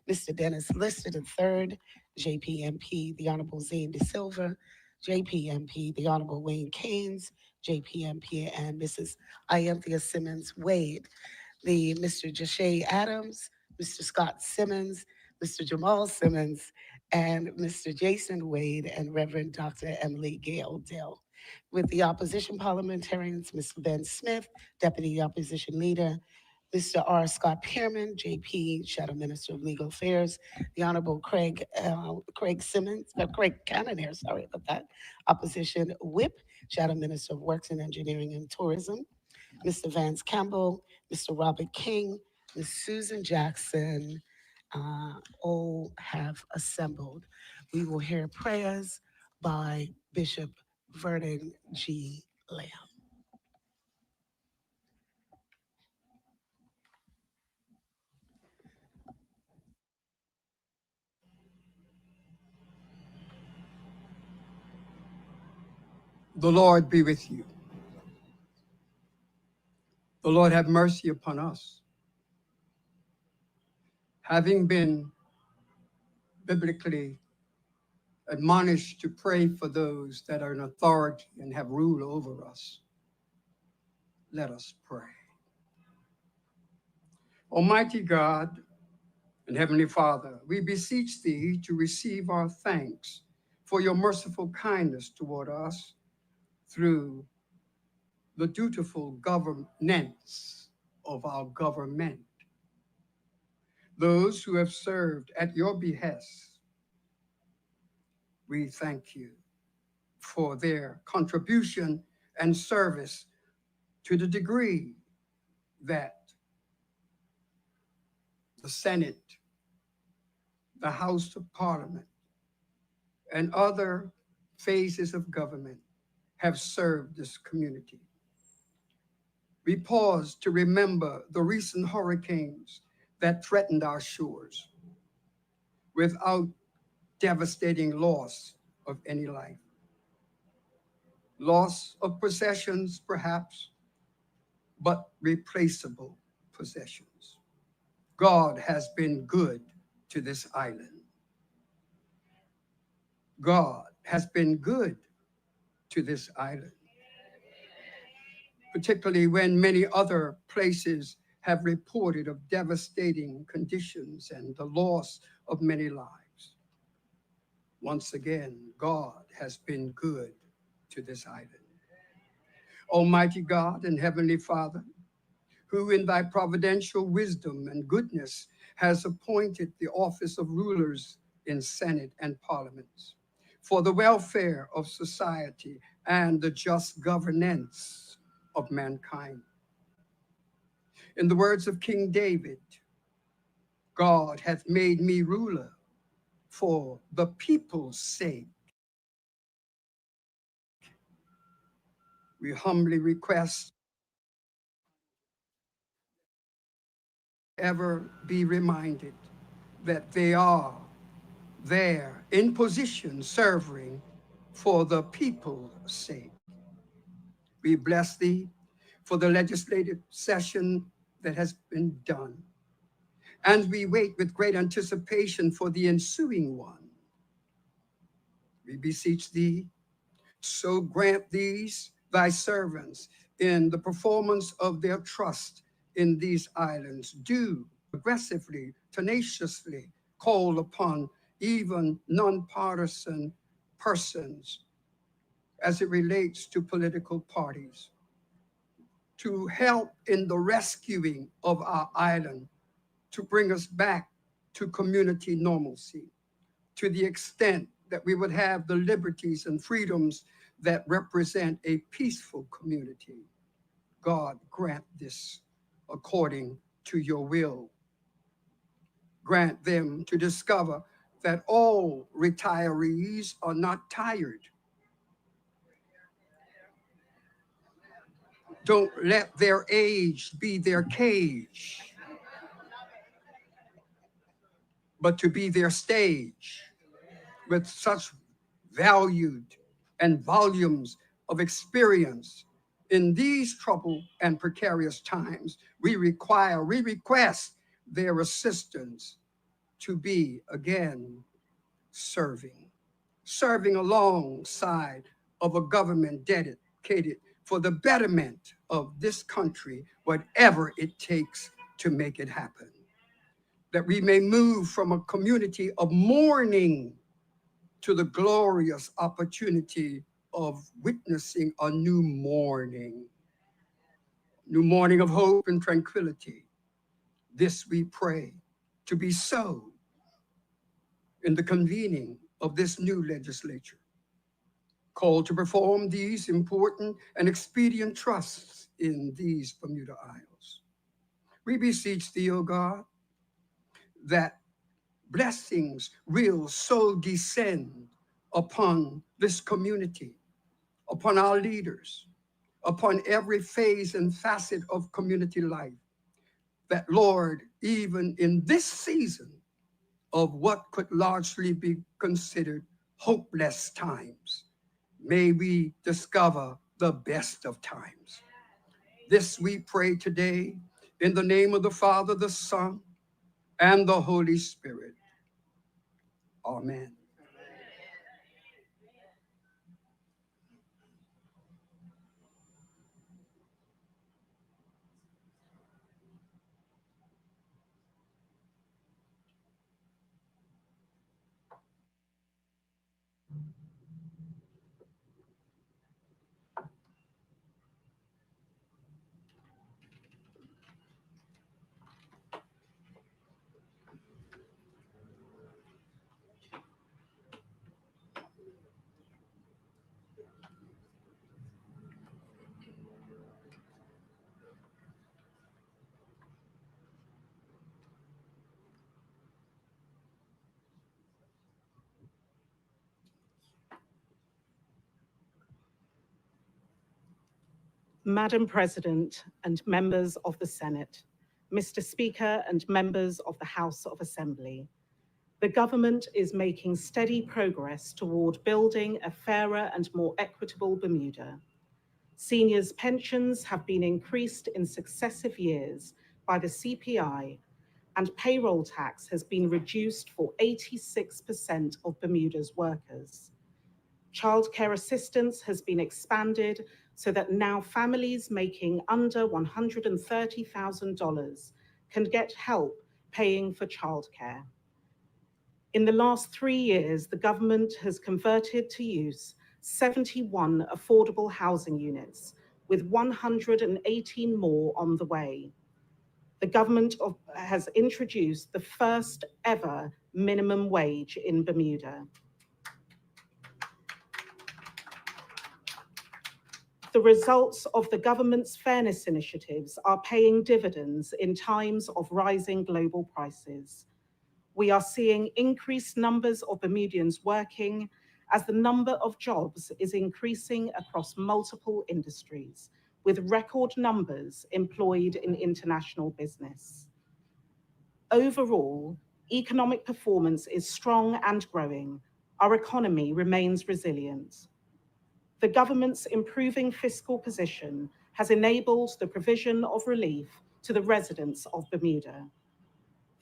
Mr. Dennis Lister III, JPMP, the Honorable Zane De Silva, JPMP, the Honorable Wayne Keynes, JPMP, and Mrs. Ianthea Simmons Wade, the Mr. Jashay Adams, Mr. Scott Simmons, Mr. Jamal Simmons, and Mr. Jason Wade and Reverend Dr. Emily Gail Dell. With the opposition parliamentarians, Mr. Ben Smith, Deputy Opposition Leader, Mr. R. Scott Pierman, JP, Shadow Minister of Legal Affairs, the Honorable Craig Simmons, Craig Cannonair, sorry about that, Opposition Whip, Shadow Minister of Works and Engineering and Tourism, Mr. Vance Campbell, Mr. Robert King, Ms. Susan Jackson, all have assembled. We will hear prayers by Bishop Vernon G. Lamb. The Lord be with you. The Lord have mercy upon us. Having been biblically admonished to pray for those that are in authority and have rule over us, let us pray. Almighty God and Heavenly Father, we beseech thee to receive our thanks for your merciful kindness toward us through the dutiful governance of our government. Those who have served at your behest, we thank you for their contribution and service to the degree that the Senate, the House of Parliament, and other phases of government have served this community. We pause to remember the recent hurricanes that threatened our shores without devastating loss of any life. Loss of possessions, perhaps, but replaceable possessions. God has been good to this island. God has been good to this island, particularly when many other places have reported of devastating conditions and the loss of many lives. Once again, God has been good to this island. Almighty God and Heavenly Father, who in thy providential wisdom and goodness has appointed the office of rulers in Senate and parliaments for the welfare of society and the just governance of mankind. In the words of King David, God hath made me ruler for the people's sake. We humbly request ever be reminded that they are there in position serving for the people's sake. We bless thee for the legislative session that has been done and we wait with great anticipation for the ensuing one. We beseech thee, so grant these thy servants in the performance of their trust in these islands, do aggressively, tenaciously call upon even nonpartisan persons as it relates to political parties to help in the rescuing of our island, to bring us back to community normalcy, to the extent that we would have the liberties and freedoms that represent a peaceful community. God, grant this according to your will. Grant them to discover that all retirees are not tired. Don't let their age be their cage, but to be their stage with such valued and volumes of experience. In these troubled and precarious times, we request their assistance to be again serving alongside of a government dedicated for the betterment of this country, whatever it takes to make it happen. That we may move from a community of mourning to the glorious opportunity of witnessing a new morning of hope and tranquility. This we pray to be so in the convening of this new legislature, called to perform these important and expedient trusts in these Bermuda Isles. We beseech thee, O God, that blessings will so descend upon this community, upon our leaders, upon every phase and facet of community life, that, Lord, even in this season of what could largely be considered hopeless times, may we discover the best of times. This we pray today in the name of the Father, the Son, and the Holy Spirit. Amen. Madam President and members of the Senate, Mr. Speaker and members of the House of Assembly, the government is making steady progress toward building a fairer and more equitable Bermuda. Seniors' pensions have been increased in successive years by the CPI, and payroll tax has been reduced for 86% of Bermuda's workers. Childcare assistance has been expanded so that now families making under $130,000 can get help paying for childcare. In the last 3 years, the government has converted to use 71 affordable housing units, with 118 more on the way. The government has introduced the first ever minimum wage in Bermuda. The results of the government's fairness initiatives are paying dividends in times of rising global prices. We are seeing increased numbers of Bermudians working as the number of jobs is increasing across multiple industries, with record numbers employed in international business. Overall, economic performance is strong and growing. Our economy remains resilient. The government's improving fiscal position has enabled the provision of relief to the residents of Bermuda.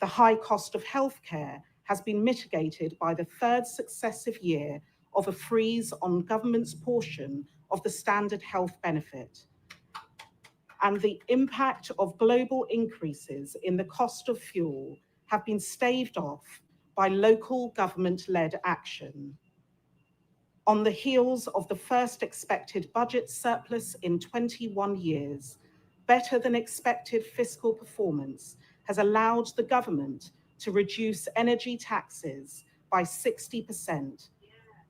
The high cost of healthcare has been mitigated by the third successive year of a freeze on government's portion of the standard health benefit. And the impact of global increases in the cost of fuel have been staved off by local government-led action. On the heels of the first expected budget surplus in 21 years, better than expected fiscal performance has allowed the government to reduce energy taxes by 60%,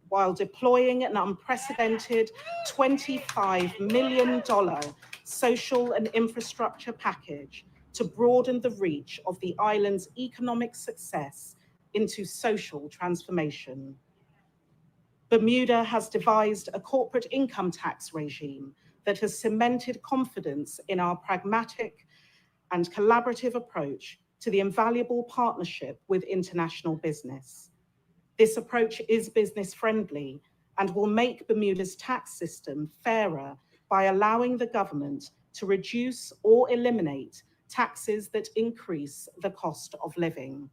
while deploying an unprecedented $25 million social and infrastructure package to broaden the reach of the island's economic success into social transformation. Bermuda has devised a corporate income tax regime that has cemented confidence in our pragmatic and collaborative approach to the invaluable partnership with international business. This approach is business friendly and will make Bermuda's tax system fairer by allowing the government to reduce or eliminate taxes that increase the cost of living.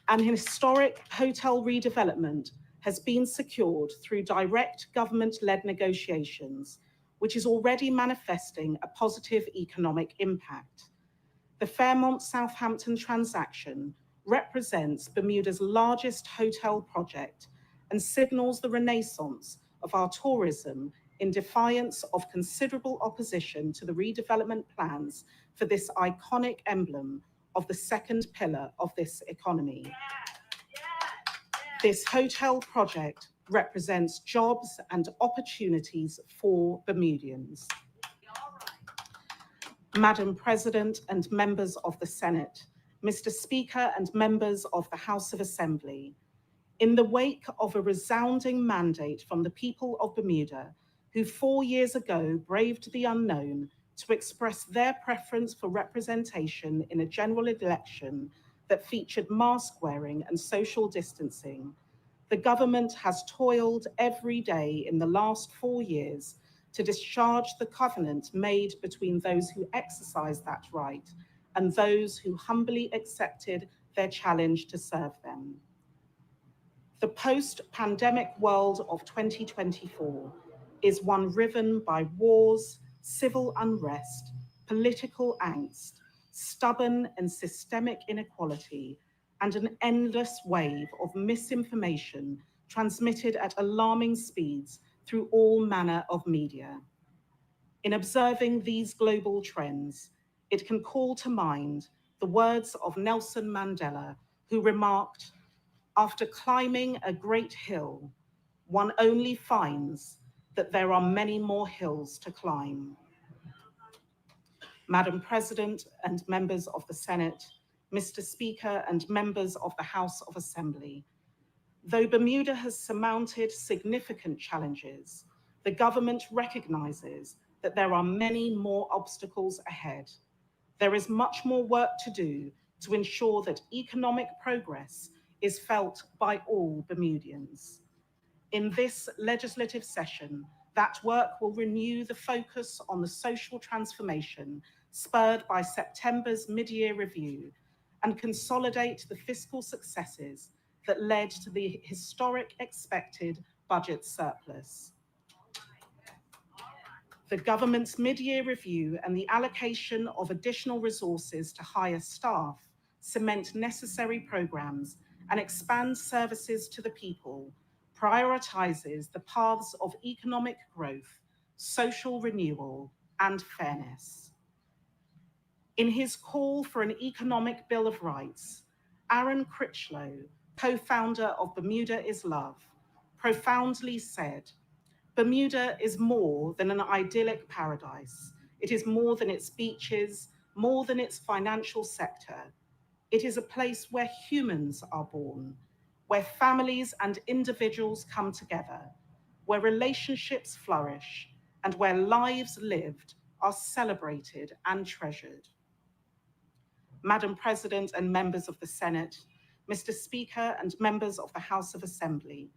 An historic hotel redevelopment has been secured through direct government-led negotiations, which is already manifesting a positive economic impact. The Fairmont Southampton transaction represents Bermuda's largest hotel project and signals the renaissance of our tourism in defiance of considerable opposition to the redevelopment plans for this iconic emblem of the second pillar of this economy. This hotel project represents jobs and opportunities for Bermudians. Madam President and members of the Senate, Mr. Speaker and members of the House of Assembly, in the wake of a resounding mandate from the people of Bermuda, who 4 years ago braved the unknown to express their preference for representation in a general election that featured mask wearing and social distancing, the government has toiled every day in the last 4 years to discharge the covenant made between those who exercised that right and those who humbly accepted their challenge to serve them. The post-pandemic world of 2024 is one riven by wars, civil unrest, political angst, stubborn and systemic inequality, and an endless wave of misinformation transmitted at alarming speeds through all manner of media. In observing these global trends, it can call to mind the words of Nelson Mandela, who remarked, "After climbing a great hill, one only finds that there are many more hills to climb." Madam President and members of the Senate, Mr. Speaker and members of the House of Assembly, though Bermuda has surmounted significant challenges, the government recognizes that there are many more obstacles ahead. There is much more work to do to ensure that economic progress is felt by all Bermudians. In this legislative session, that work will renew the focus on the social transformation spurred by September's mid-year review and consolidate the fiscal successes that led to the historic expected budget surplus. The government's mid-year review and the allocation of additional resources to hire staff cement necessary programs and expand services to the people, prioritizes the paths of economic growth, social renewal, and fairness. In his call for an economic Bill of Rights, Aaron Critchlow, co-founder of Bermuda is Love, profoundly said, "Bermuda is more than an idyllic paradise. It is more than its beaches, more than its financial sector. It is a place where humans are born, where families and individuals come together, where relationships flourish, and where lives lived are celebrated and treasured." Madam President and members of the Senate, Mr. Speaker and members of the House of Assembly,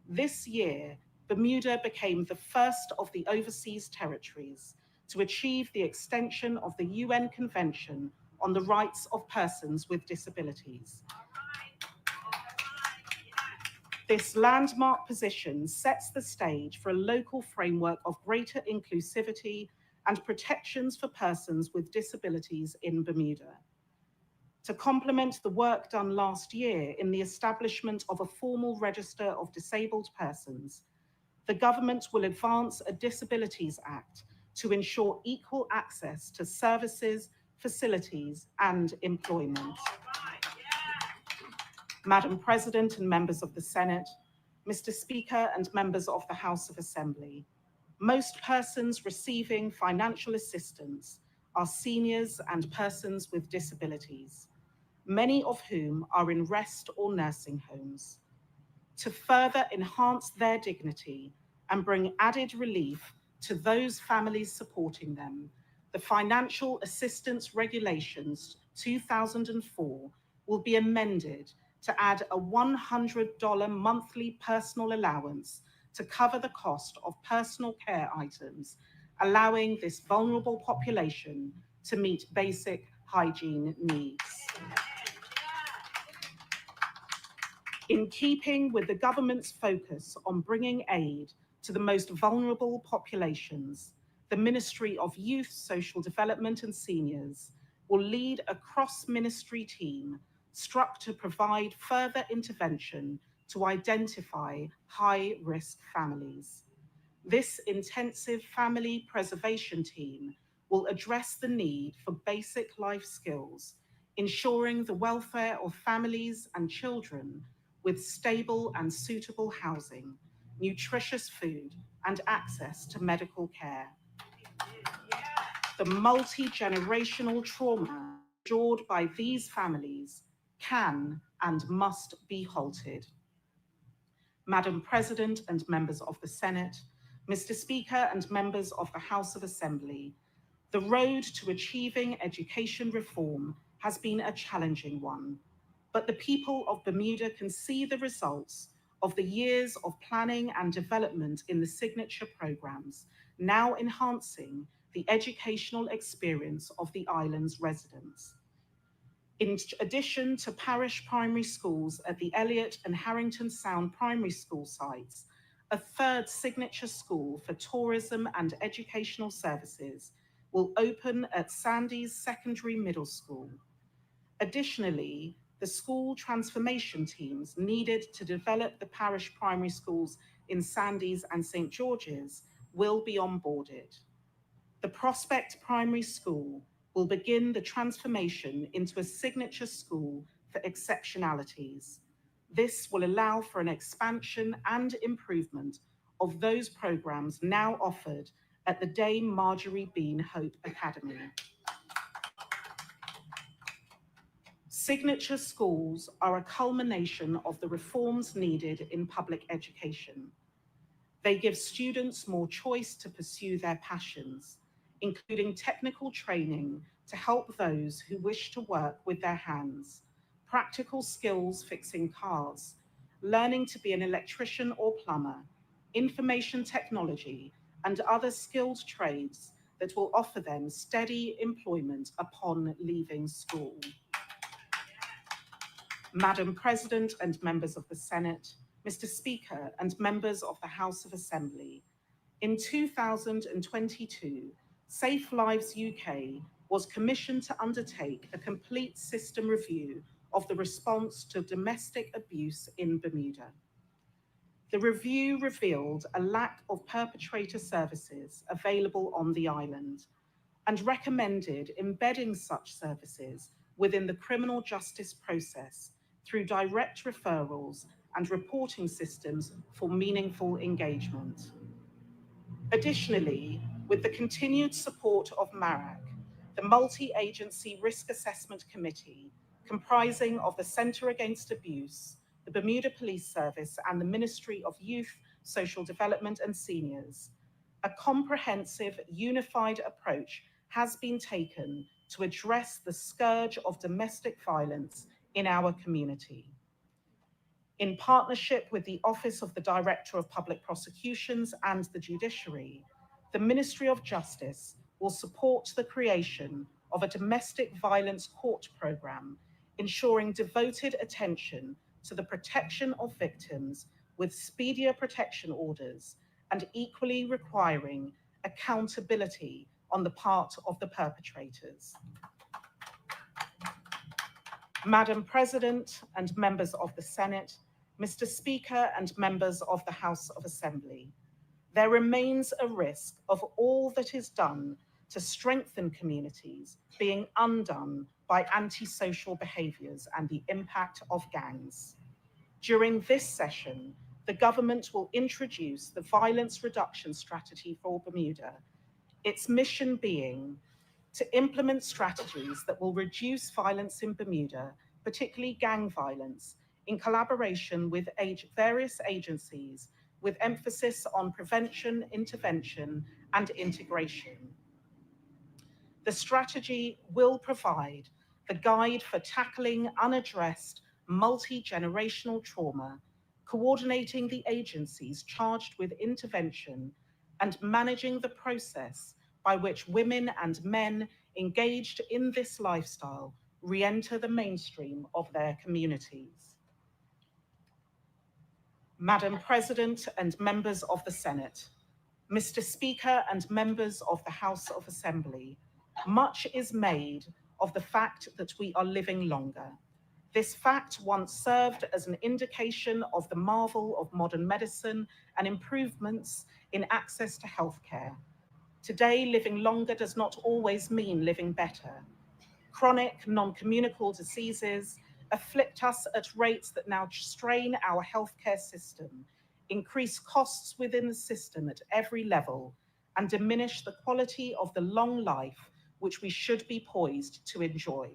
this year, Bermuda became the first of the overseas territories to achieve the extension of the UN Convention on the rights of persons with disabilities. This landmark position sets the stage for a local framework of greater inclusivity and protections for persons with disabilities in Bermuda. To complement the work done last year in the establishment of a formal register of disabled persons, the government will advance a Disabilities Act to ensure equal access to services, facilities, and employment. Madam President and members of the Senate, Mr. Speaker and members of the House of Assembly, most persons receiving financial assistance are seniors and persons with disabilities, many of whom are in rest or nursing homes. To further enhance their dignity and bring added relief to those families supporting them, the Financial Assistance Regulations 2004 will be amended to add a $100 monthly personal allowance to cover the cost of personal care items, allowing this vulnerable population to meet basic hygiene needs. In keeping with the government's focus on bringing aid to the most vulnerable populations, the Ministry of Youth, Social Development and Seniors will lead a cross-ministry team struck to provide further intervention to identify high-risk families. This intensive family preservation team will address the need for basic life skills, ensuring the welfare of families and children with stable and suitable housing, nutritious food, and access to medical care. The multi-generational trauma endured by these families can and must be halted. Madam President and members of the Senate, Mr. Speaker and members of the House of Assembly, the road to achieving education reform has been a challenging one, but the people of Bermuda can see the results of the years of planning and development in the signature programs, now enhancing the educational experience of the island's residents. In addition to parish primary schools at the Elliott and Harrington Sound primary school sites, a third signature school for tourism and educational services will open at Sandys Secondary Middle School. Additionally, the school transformation teams needed to develop the parish primary schools in Sandys and St. George's will be onboarded. The Prospect Primary School will begin the transformation into a signature school for exceptionalities. This will allow for an expansion and improvement of those programs now offered at the Dame Marjorie Bean Hope Academy. Signature schools are a culmination of the reforms needed in public education. They give students more choice to pursue their passions, including technical training to help those who wish to work with their hands, practical skills fixing cars, learning to be an electrician or plumber, information technology, and other skilled trades that will offer them steady employment upon leaving school. Madam President and members of the Senate, Mr. Speaker and members of the House of Assembly, in 2022, Safe Lives UK was commissioned to undertake a complete system review of the response to domestic abuse in Bermuda. The review revealed a lack of perpetrator services available on the island and recommended embedding such services within the criminal justice process through direct referrals and reporting systems for meaningful engagement. Additionally, with the continued support of MARAC, the Multi-Agency Risk Assessment Committee, comprising of the Centre Against Abuse, the Bermuda Police Service, and the Ministry of Youth, Social Development and Seniors, a comprehensive, unified approach has been taken to address the scourge of domestic violence in our community. In partnership with the Office of the Director of Public Prosecutions and the Judiciary, the Ministry of Justice will support the creation of a domestic violence court programme, ensuring devoted attention to the protection of victims with speedier protection orders and equally requiring accountability on the part of the perpetrators. Madam President and members of the Senate, Mr. Speaker and members of the House of Assembly, there remains a risk of all that is done to strengthen communities being undone by antisocial behaviours and the impact of gangs. During this session, the government will introduce the Violence Reduction Strategy for Bermuda, its mission being to implement strategies that will reduce violence in Bermuda, particularly gang violence, in collaboration with various agencies with emphasis on prevention, intervention, and integration. The strategy will provide the guide for tackling unaddressed multi-generational trauma, coordinating the agencies charged with intervention, and managing the process by which women and men engaged in this lifestyle re-enter the mainstream of their communities. Madam President and members of the Senate, Mr. Speaker and members of the House of Assembly, much is made of the fact that we are living longer. This fact once served as an indication of the marvel of modern medicine and improvements in access to healthcare. Today, living longer does not always mean living better. Chronic, non-communicable diseases afflict us at rates that now strain our healthcare system, increase costs within the system at every level, and diminish the quality of the long life which we should be poised to enjoy.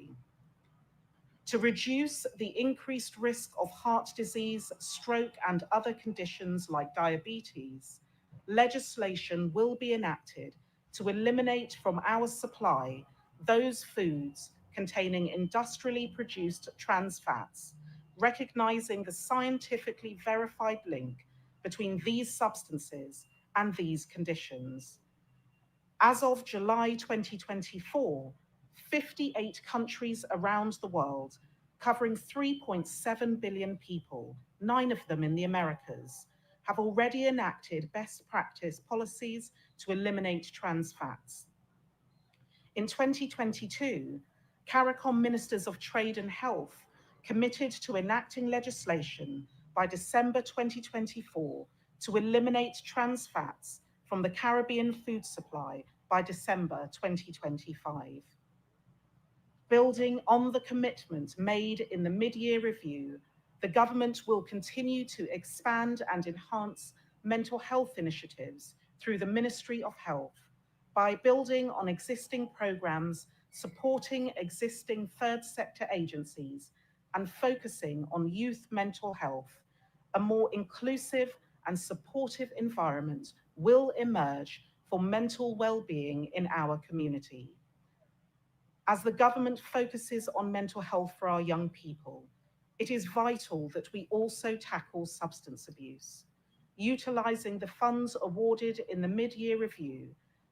To reduce the increased risk of heart disease, stroke, and other conditions like diabetes, legislation will be enacted to eliminate from our supply those foods containing industrially produced trans fats, recognizing the scientifically verified link between these substances and these conditions. As of July 2024, 58 countries around the world, covering 3.7 billion people, 9 of them in the Americas, have already enacted best practice policies to eliminate trans fats. In 2022, CARICOM Ministers of Trade and Health committed to enacting legislation by December 2024 to eliminate trans fats from the Caribbean food supply by December 2025. Building on the commitment made in the mid-year review, the government will continue to expand and enhance mental health initiatives through the Ministry of Health by building on existing programs, supporting existing third sector agencies, and focusing on youth mental health. A more inclusive and supportive environment will emerge for mental well-being in our community. As the government focuses on mental health for our young people, it is vital that we also tackle substance abuse. Utilising the funds awarded in the mid-year review,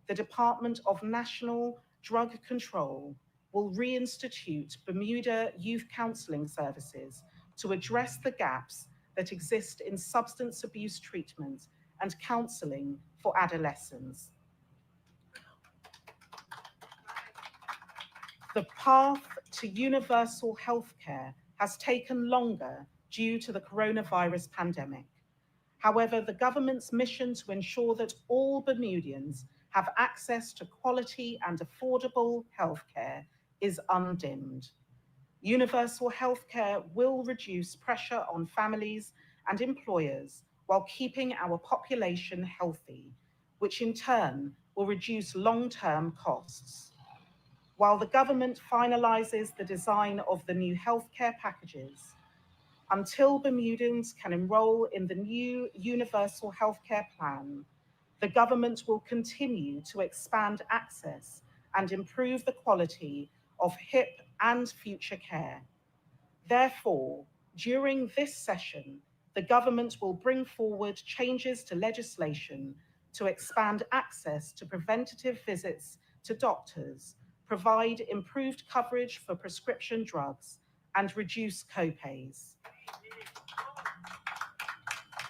the Department of National Drug Control will reinstitute Bermuda youth counselling services to address the gaps that exist in substance abuse treatment and counselling for adolescents. The path to universal healthcare has taken longer due to the coronavirus pandemic. However, the government's mission to ensure that all Bermudians have access to quality and affordable healthcare is undimmed. Universal healthcare will reduce pressure on families and employers while keeping our population healthy, which in turn will reduce long-term costs. While the government finalises the design of the new healthcare packages, until Bermudians can enrol in the new Universal Healthcare Plan, the government will continue to expand access and improve the quality of HIP and future care. Therefore, during this session, the government will bring forward changes to legislation to expand access to preventative visits to doctors, provide improved coverage for prescription drugs, and reduce co-pays.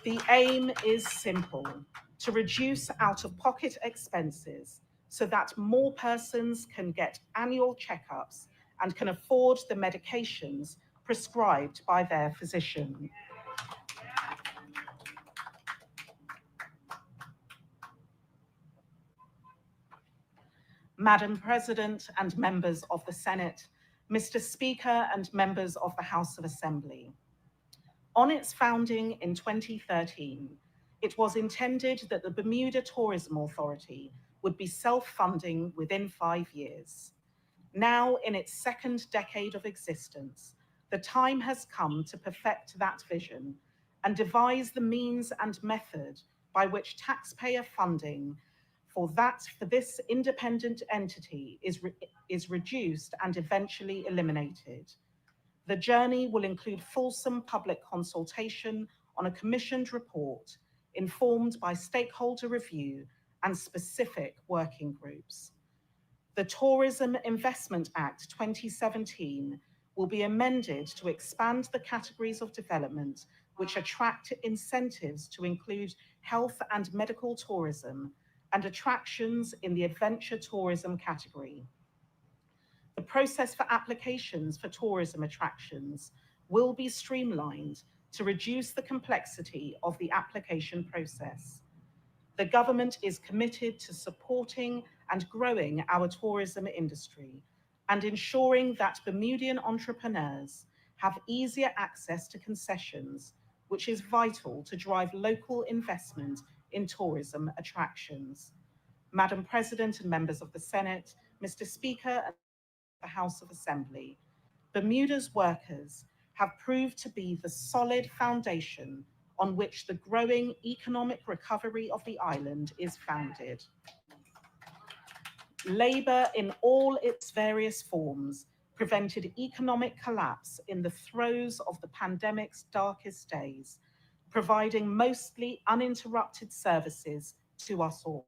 The aim is simple: to reduce out-of-pocket expenses so that more persons can get annual checkups and can afford the medications prescribed by their physician. Madam President and members of the Senate, Mr. Speaker and members of the House of Assembly. On its founding in 2013, it was intended that the Bermuda Tourism Authority would be self-funding within 5 years. Now, in its second decade of existence, the time has come to perfect that vision and devise the means and method by which taxpayer funding for this independent entity is reduced and eventually eliminated. The journey will include fulsome public consultation on a commissioned report informed by stakeholder review and specific working groups. The Tourism Investment Act 2017 will be amended to expand the categories of development which attract incentives to include health and medical tourism and attractions in the adventure tourism category. The process for applications for tourism attractions will be streamlined to reduce the complexity of the application process. The government is committed to supporting and growing our tourism industry and ensuring that Bermudian entrepreneurs have easier access to concessions, which is vital to drive local investment in tourism attractions. Madam President and members of the Senate, Mr. Speaker and the House of Assembly, Bermuda's workers have proved to be the solid foundation on which the growing economic recovery of the island is founded. Labour in all its various forms prevented economic collapse in the throes of the pandemic's darkest days, providing mostly uninterrupted services to us all.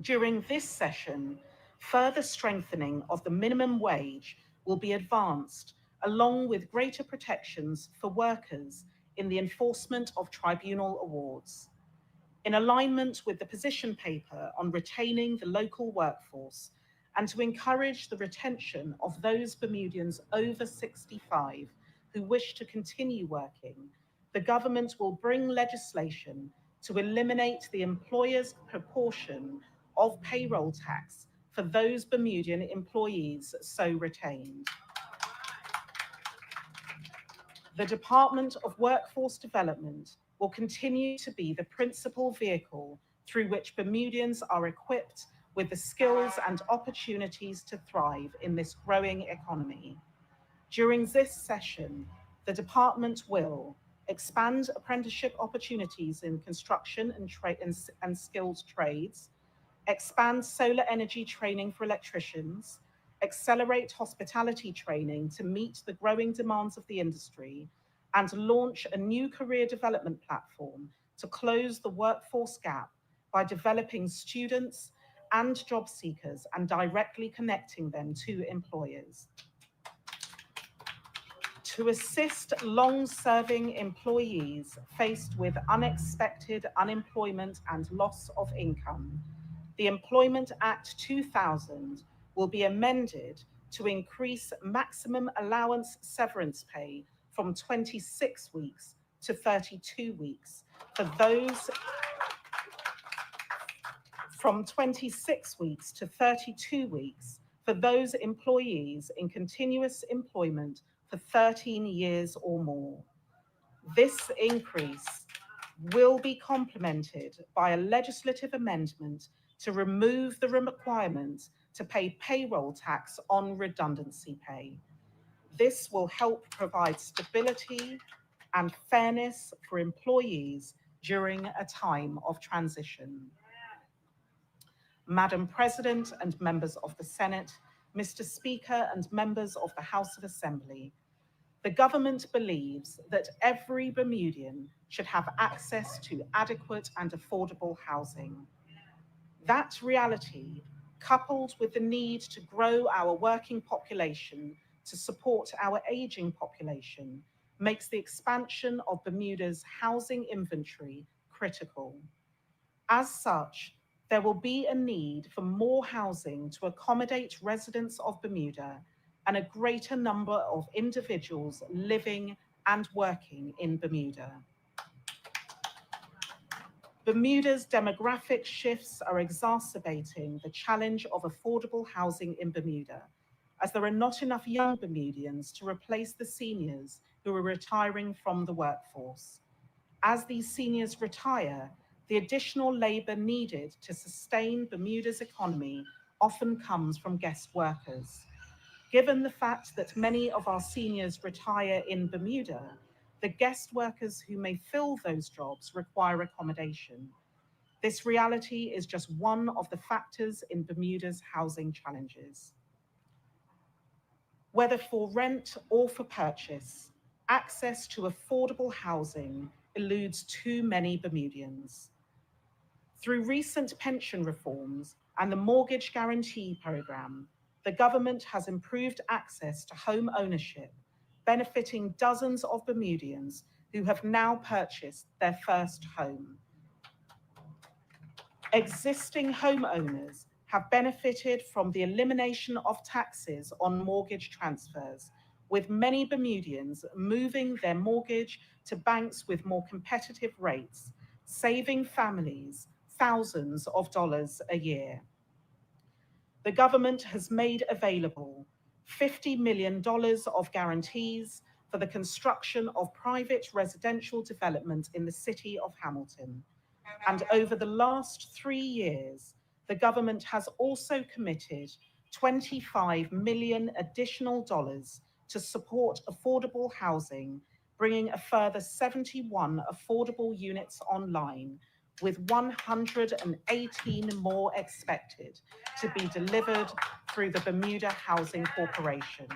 During this session, further strengthening of the minimum wage will be advanced, along with greater protections for workers in the enforcement of tribunal awards. In alignment with the position paper on retaining the local workforce and to encourage the retention of those Bermudians over 65 who wish to continue working, the government will bring legislation to eliminate the employer's proportion of payroll tax for those Bermudian employees so retained. The Department of Workforce Development will continue to be the principal vehicle through which Bermudians are equipped with the skills and opportunities to thrive in this growing economy. During this session, the department will expand apprenticeship opportunities in construction and skilled trades, expand solar energy training for electricians, accelerate hospitality training to meet the growing demands of the industry, and launch a new career development platform to close the workforce gap by developing students and job seekers and directly connecting them to employers. To assist long-serving employees faced with unexpected unemployment and loss of income, the Employment Act 2000 will be amended to increase maximum allowance severance pay from 26 weeks to 32 weeks for those from 26 weeks to 32 weeks for those employees in continuous employment for 13 years or more. This increase will be complemented by a legislative amendment to remove the requirement to pay payroll tax on redundancy pay. This will help provide stability and fairness for employees during a time of transition. Madam President and members of the Senate, Mr. Speaker and members of the House of Assembly, the government believes that every Bermudian should have access to adequate and affordable housing. That reality, coupled with the need to grow our working population to support our aging population, makes the expansion of Bermuda's housing inventory critical. As such, there will be a need for more housing to accommodate residents of Bermuda and a greater number of individuals living and working in Bermuda. Bermuda's demographic shifts are exacerbating the challenge of affordable housing in Bermuda, as there are not enough young Bermudians to replace the seniors who are retiring from the workforce. As these seniors retire, the additional labour needed to sustain Bermuda's economy often comes from guest workers. Given the fact that many of our seniors retire in Bermuda, the guest workers who may fill those jobs require accommodation. This reality is just one of the factors in Bermuda's housing challenges. Whether for rent or for purchase, access to affordable housing eludes too many Bermudians. Through recent pension reforms and the mortgage guarantee programme, the government has improved access to home ownership, benefiting dozens of Bermudians who have now purchased their first home. Existing homeowners have benefited from the elimination of taxes on mortgage transfers, with many Bermudians moving their mortgage to banks with more competitive rates, saving families thousands of dollars a year. The government has made available $50 million of guarantees for the construction of private residential development in the city of Hamilton. And over the last 3 years, the government has also committed $25 million additional dollars to support affordable housing, bringing a further 71 affordable units online, with 118 more expected to be delivered through the Bermuda Housing Corporation.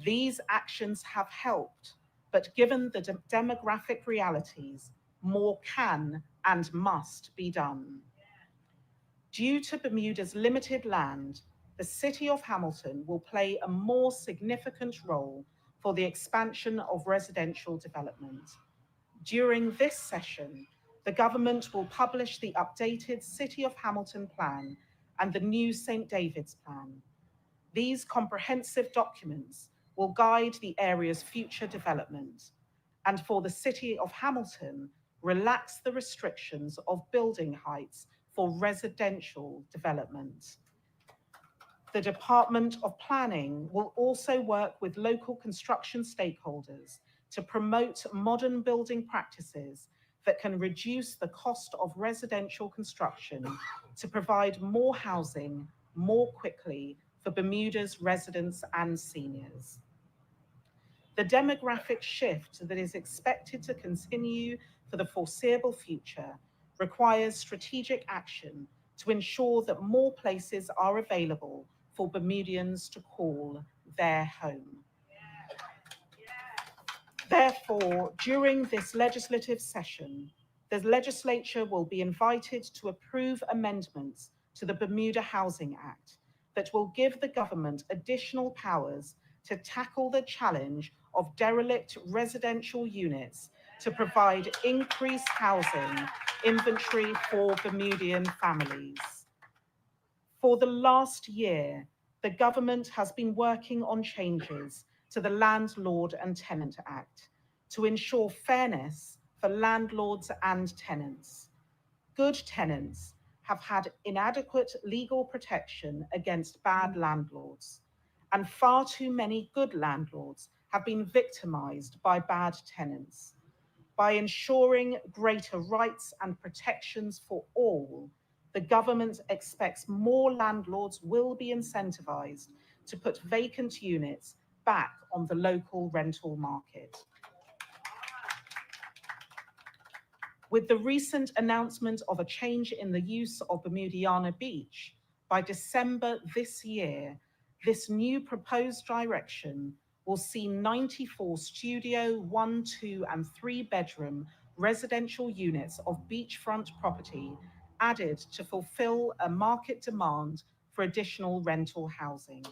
These actions have helped, but given the demographic realities, more can and must be done. Due to Bermuda's limited land, the City of Hamilton will play a more significant role for the expansion of residential development. During this session, the government will publish the updated City of Hamilton Plan and the new St. David's Plan. These comprehensive documents will guide the area's future development, and for the City of Hamilton, relax the restrictions of building heights for residential development. The Department of Planning will also work with local construction stakeholders to promote modern building practices that can reduce the cost of residential construction to provide more housing more quickly for Bermuda's residents and seniors. The demographic shift that is expected to continue for the foreseeable future requires strategic action to ensure that more places are available for Bermudians to call their home. Therefore, during this legislative session, the legislature will be invited to approve amendments to the Bermuda Housing Act that will give the government additional powers to tackle the challenge of derelict residential units to provide increased housing inventory for Bermudian families. For the last year, the government has been working on changes to the Landlord and Tenant Act to ensure fairness for landlords and tenants. Good tenants have had inadequate legal protection against bad landlords, and far too many good landlords have been victimised by bad tenants. By ensuring greater rights and protections for all, the government expects more landlords will be incentivised to put vacant units back on the local rental market. With the recent announcement of a change in the use of Bermudiana Beach, by December this year, this new proposed direction will see 94 studio, 1, 2, and 3 bedroom residential units of beachfront property added to fulfill a market demand for additional rental housing.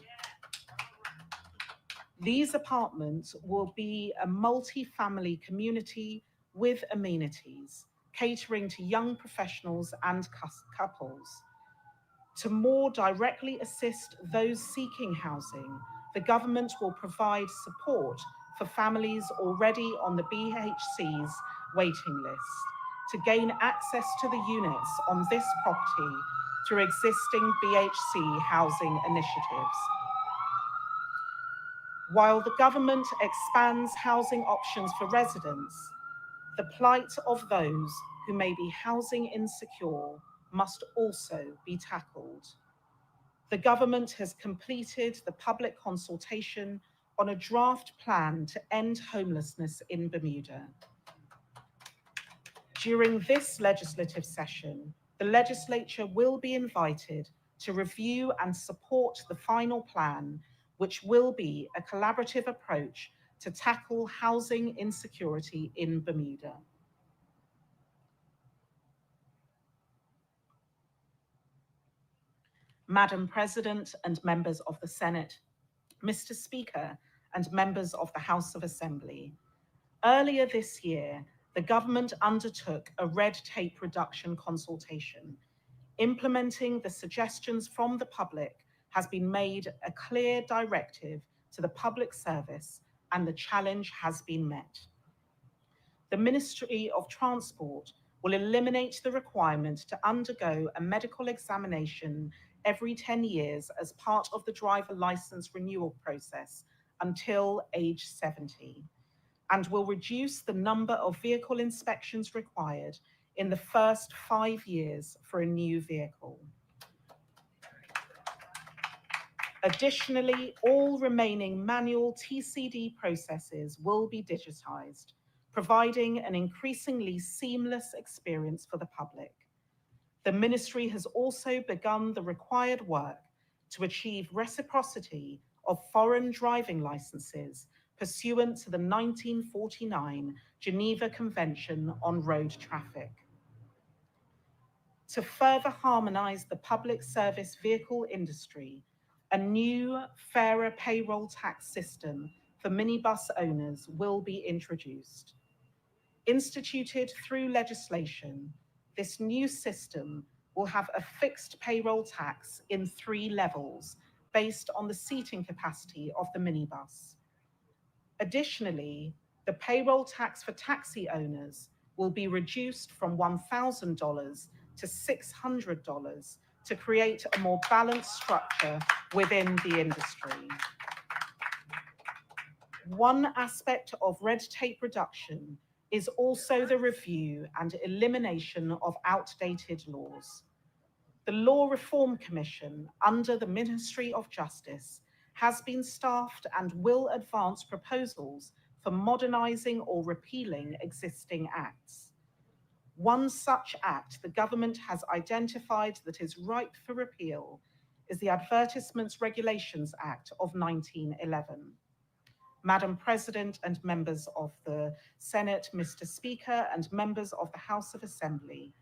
These apartments will be a multi-family community with amenities, catering to young professionals and couples. To more directly assist those seeking housing, the government will provide support for families already on the BHC's waiting list to gain access to the units on this property through existing BHC housing initiatives. While the government expands housing options for residents, the plight of those who may be housing insecure must also be tackled. The government has completed the public consultation on a draft plan to end homelessness in Bermuda. During this legislative session, the legislature will be invited to review and support the final plan, which will be a collaborative approach to tackle housing insecurity in Bermuda. Madam President and members of the Senate, Mr. Speaker and members of the House of Assembly, earlier this year, the government undertook a red tape reduction consultation. Implementing the suggestions from the public has been made a clear directive to the public service, and the challenge has been met. The Ministry of Transport will eliminate the requirement to undergo a medical examination every 10 years as part of the driver license renewal process until age 70, and will reduce the number of vehicle inspections required in the first 5 years for a new vehicle. Additionally, all remaining manual TCD processes will be digitized, providing an increasingly seamless experience for the public. The Ministry has also begun the required work to achieve reciprocity of foreign driving licenses pursuant to the 1949 Geneva Convention on Road Traffic. To further harmonise the public service vehicle industry, a new, fairer payroll tax system for minibus owners will be introduced. Instituted through legislation, this new system will have a fixed payroll tax in 3 levels based on the seating capacity of the minibus. Additionally, the payroll tax for taxi owners will be reduced from $1,000 to $600 to create a more balanced structure within the industry. One aspect of red tape reduction is also the review and elimination of outdated laws. The Law Reform Commission under the Ministry of Justice has been staffed and will advance proposals for modernising or repealing existing acts. One such act the government has identified that is ripe for repeal is the Advertisements Regulations Act of 1911. Madam President and members of the Senate, Mr. Speaker, and members of the House of Assembly,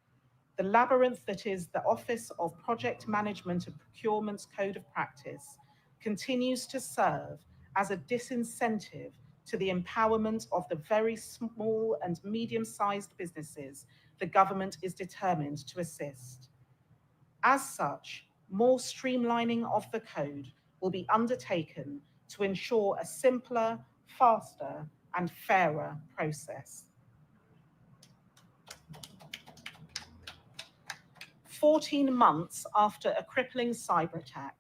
the labyrinth that is the Office of Project Management and Procurement's Code of Practice continues to serve as a disincentive to the empowerment of the very small and medium-sized businesses the government is determined to assist. As such, more streamlining of the code will be undertaken to ensure a simpler, faster, and fairer process. 14 months after a crippling cyber attack,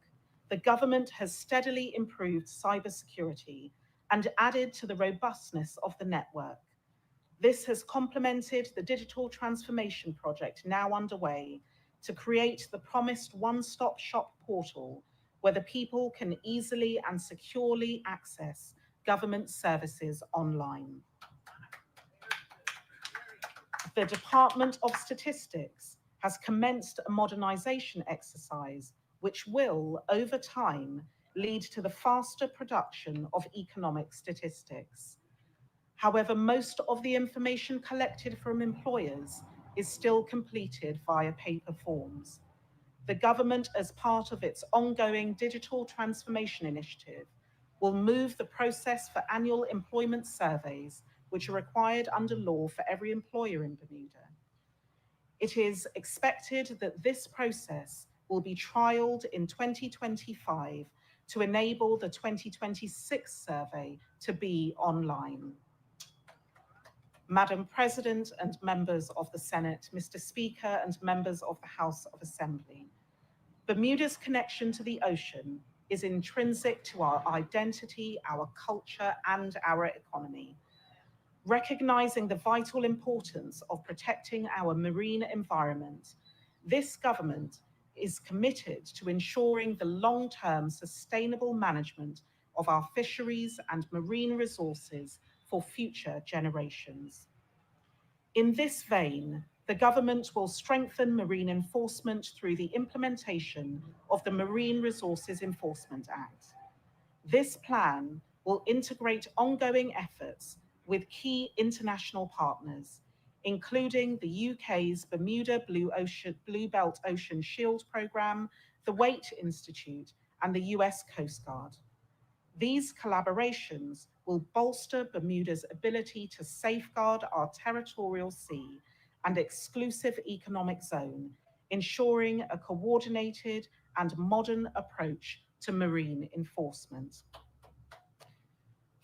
the government has steadily improved cybersecurity and added to the robustness of the network. This has complemented the digital transformation project now underway to create the promised one-stop shop portal where the people can easily and securely access government services online. The Department of Statistics has commenced a modernisation exercise which will, over time, lead to the faster production of economic statistics. However, most of the information collected from employers is still completed via paper forms. The government, as part of its ongoing digital transformation initiative, will move the process for annual employment surveys, which are required under law for every employer in Bermuda. It is expected that this process will be trialled in 2025 to enable the 2026 survey to be online. Madam President and members of the Senate, Mr. Speaker and members of the House of Assembly, Bermuda's connection to the ocean is intrinsic to our identity, our culture, and our economy. Recognizing the vital importance of protecting our marine environment, this government is committed to ensuring the long-term sustainable management of our fisheries and marine resources for future generations. In this vein, the government will strengthen marine enforcement through the implementation of the Marine Resources Enforcement Act. This plan will integrate ongoing efforts with key international partners, including the UK's Bermuda Blue Belt Ocean Shield Programme, the Waite Institute, and the US Coast Guard. These collaborations will bolster Bermuda's ability to safeguard our territorial sea and exclusive economic zone, ensuring a coordinated and modern approach to marine enforcement.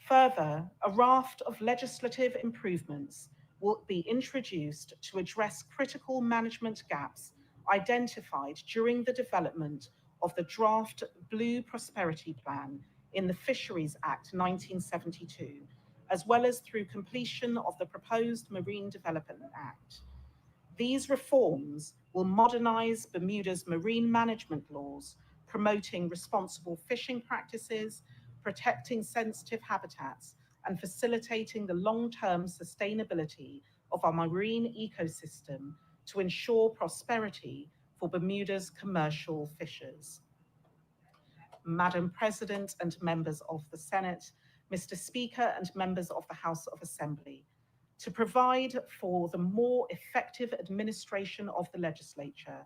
Further, a raft of legislative improvements will be introduced to address critical management gaps identified during the development of the draft Blue Prosperity Plan in the Fisheries Act 1972, as well as through completion of the proposed Marine Development Act. These reforms will modernize Bermuda's marine management laws, promoting responsible fishing practices, protecting sensitive habitats, and facilitating the long-term sustainability of our marine ecosystem to ensure prosperity for Bermuda's commercial fishers. Madam President and members of the Senate, Mr. Speaker and members of the House of Assembly, to provide for the more effective administration of the legislature,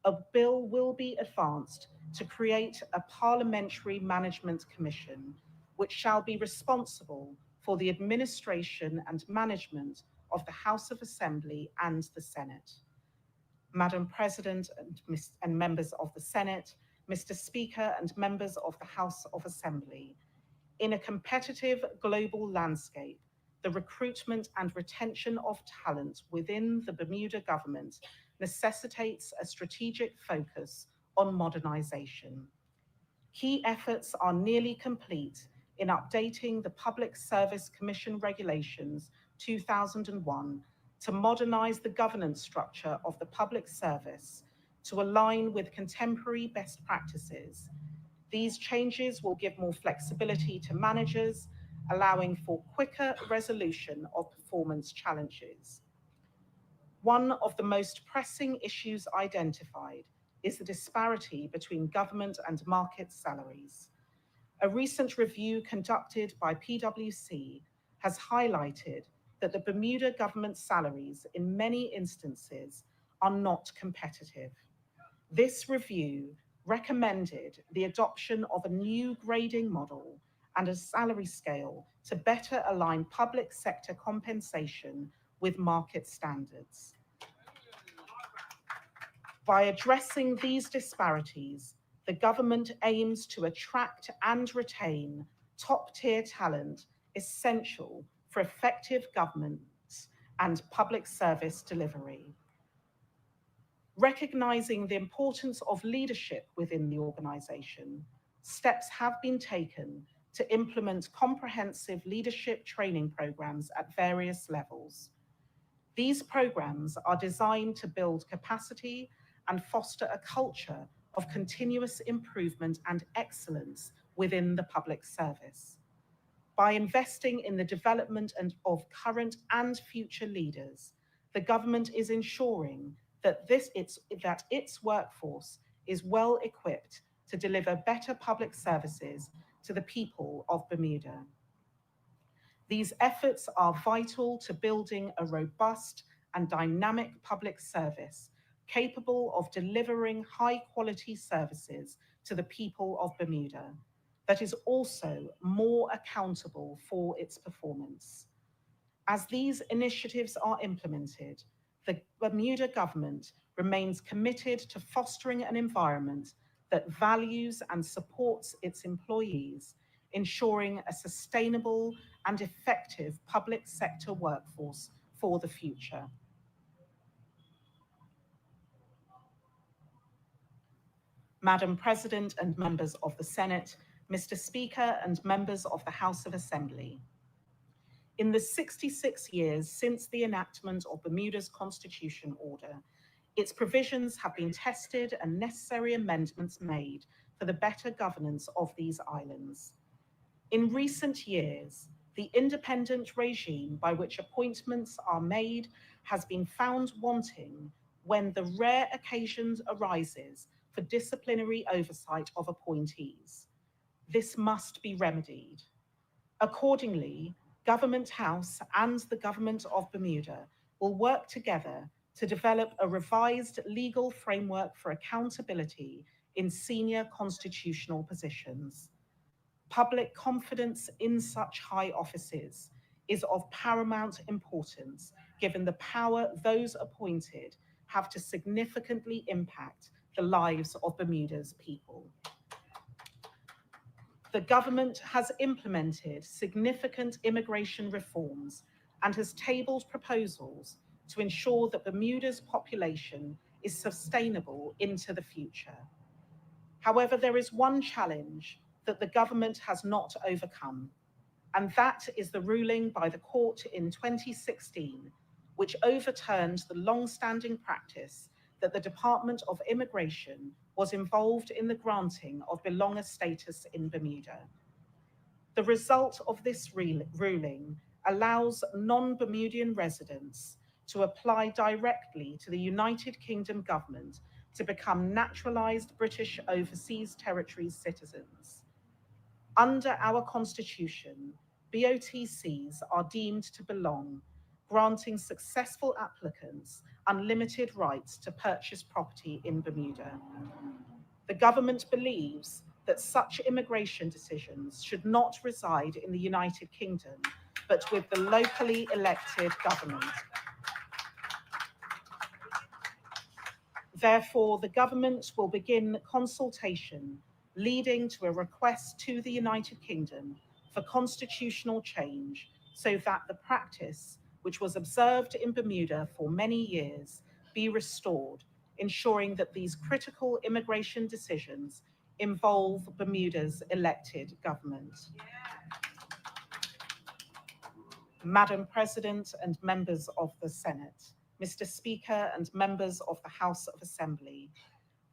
a bill will be advanced to create a Parliamentary Management Commission, which shall be responsible for the administration and management of the House of Assembly and the Senate. Madam President and members of the Senate, Mr. Speaker and members of the House of Assembly, in a competitive global landscape, the recruitment and retention of talent within the Bermuda government necessitates a strategic focus on modernization. Key efforts are nearly complete in updating the Public Service Commission Regulations 2001 to modernize the governance structure of the public service to align with contemporary best practices. These changes will give more flexibility to managers, allowing for quicker resolution of performance challenges. One of the most pressing issues identified is the disparity between government and market salaries. A recent review conducted by PwC has highlighted that the Bermuda government salaries in many instances are not competitive. This review recommended the adoption of a new grading model and a salary scale to better align public sector compensation with market standards. By addressing these disparities, the government aims to attract and retain top-tier talent essential for effective governance and public service delivery. Recognizing the importance of leadership within the organization, steps have been taken to implement comprehensive leadership training programs at various levels. These programs are designed to build capacity and foster a culture of continuous improvement and excellence within the public service. By investing in the development of current and future leaders, the government is ensuring that its workforce is well equipped to deliver better public services to the people of Bermuda. These efforts are vital to building a robust and dynamic public service capable of delivering high-quality services to the people of Bermuda, that is also more accountable for its performance. As these initiatives are implemented, the Bermuda government remains committed to fostering an environment that values and supports its employees, ensuring a sustainable and effective public sector workforce for the future. Madam President and members of the Senate, Mr. Speaker and members of the House of Assembly. In the 66 years since the enactment of Bermuda's constitution order, its provisions have been tested and necessary amendments made for the better governance of these islands. In recent years, the independent regime by which appointments are made has been found wanting when the rare occasions arises for disciplinary oversight of appointees. This must be remedied. Accordingly, Government House and the Government of Bermuda will work together to develop a revised legal framework for accountability in senior constitutional positions. Public confidence in such high offices is of paramount importance, given the power those appointed have to significantly impact the lives of Bermuda's people. The government has implemented significant immigration reforms and has tabled proposals to ensure that Bermuda's population is sustainable into the future. However, there is one challenge that the government has not overcome, and that is the ruling by the court in 2016, which overturned the long-standing practice that the Department of Immigration was involved in the granting of belonger status in Bermuda. The result of this ruling allows non-Bermudian residents to apply directly to the United Kingdom government to become naturalised British Overseas Territories citizens. Under our constitution, BOTCs are deemed to belong, granting successful applicants unlimited rights to purchase property in Bermuda. The government believes that such immigration decisions should not reside in the United Kingdom, but with the locally elected government. Therefore, the government will begin consultation leading to a request to the United Kingdom for constitutional change so that the practice, which was observed in Bermuda for many years, be restored, ensuring that these critical immigration decisions involve Bermuda's elected government. Madam President and members of the Senate, Mr. Speaker and members of the House of Assembly,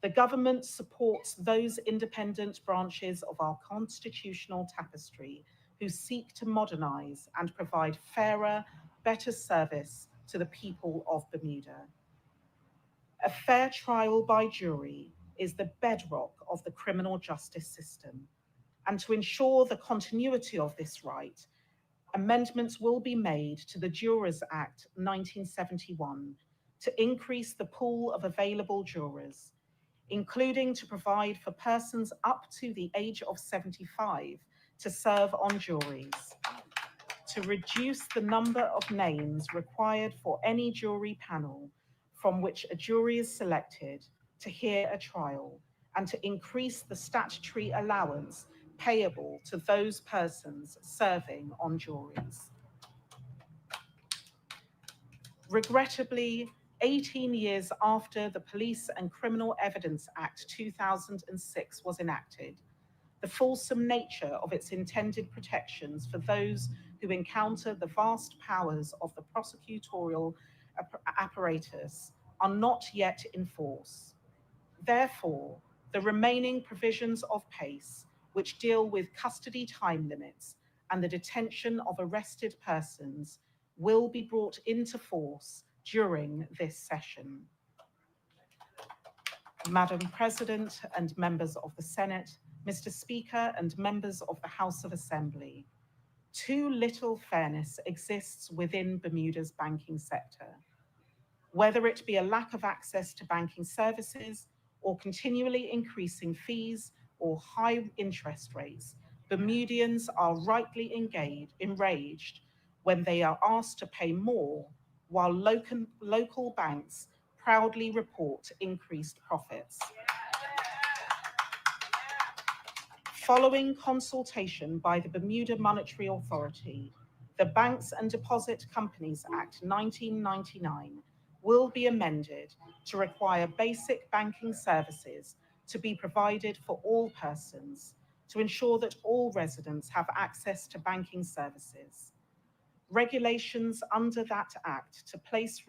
the government supports those independent branches of our constitutional tapestry who seek to modernise and provide fairer, better service to the people of Bermuda. A fair trial by jury is the bedrock of the criminal justice system, and to ensure the continuity of this right, amendments will be made to the Jurors Act 1971 to increase the pool of available jurors, including to provide for persons up to the age of 75 to serve on juries, to reduce the number of names required for any jury panel from which a jury is selected to hear a trial, and to increase the statutory allowance payable to those persons serving on juries. Regrettably, 18 years after the Police and Criminal Evidence Act 2006 was enacted, the fulsome nature of its intended protections for those who encounter the vast powers of the prosecutorial apparatus are not yet in force. Therefore, the remaining provisions of PACE, which deal with custody time limits and the detention of arrested persons, will be brought into force during this session. Madam President and members of the Senate, Mr. Speaker and members of the House of Assembly, too little fairness exists within Bermuda's banking sector. whether it be a lack of access to banking services or continually increasing fees or high interest rates. Bermudians are rightly enraged when they are asked to pay more while local banks proudly report increased profits. Following consultation by the Bermuda Monetary Authority, the Banks and Deposit Companies Act 1999 will be amended to require basic banking services to be provided for all persons to ensure that all residents have access to banking services. Regulations under that act to place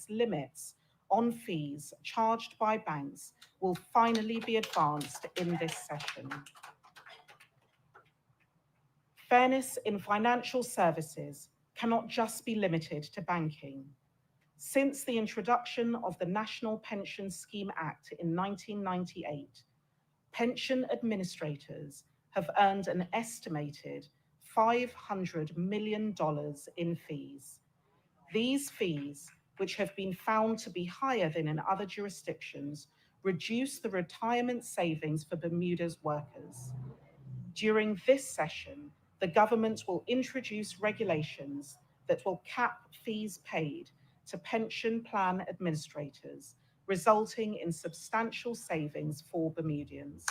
limits on fees charged by banks will finally be advanced in this session. Fairness in financial services cannot just be limited to banking. Since the introduction of the National Pension Scheme Act in 1998, pension administrators have earned an estimated $500 million in fees. These fees, which have been found to be higher than in other jurisdictions, reduce the retirement savings for Bermuda's workers. During this session, the government will introduce regulations that will cap fees paid to pension plan administrators, resulting in substantial savings for Bermudians.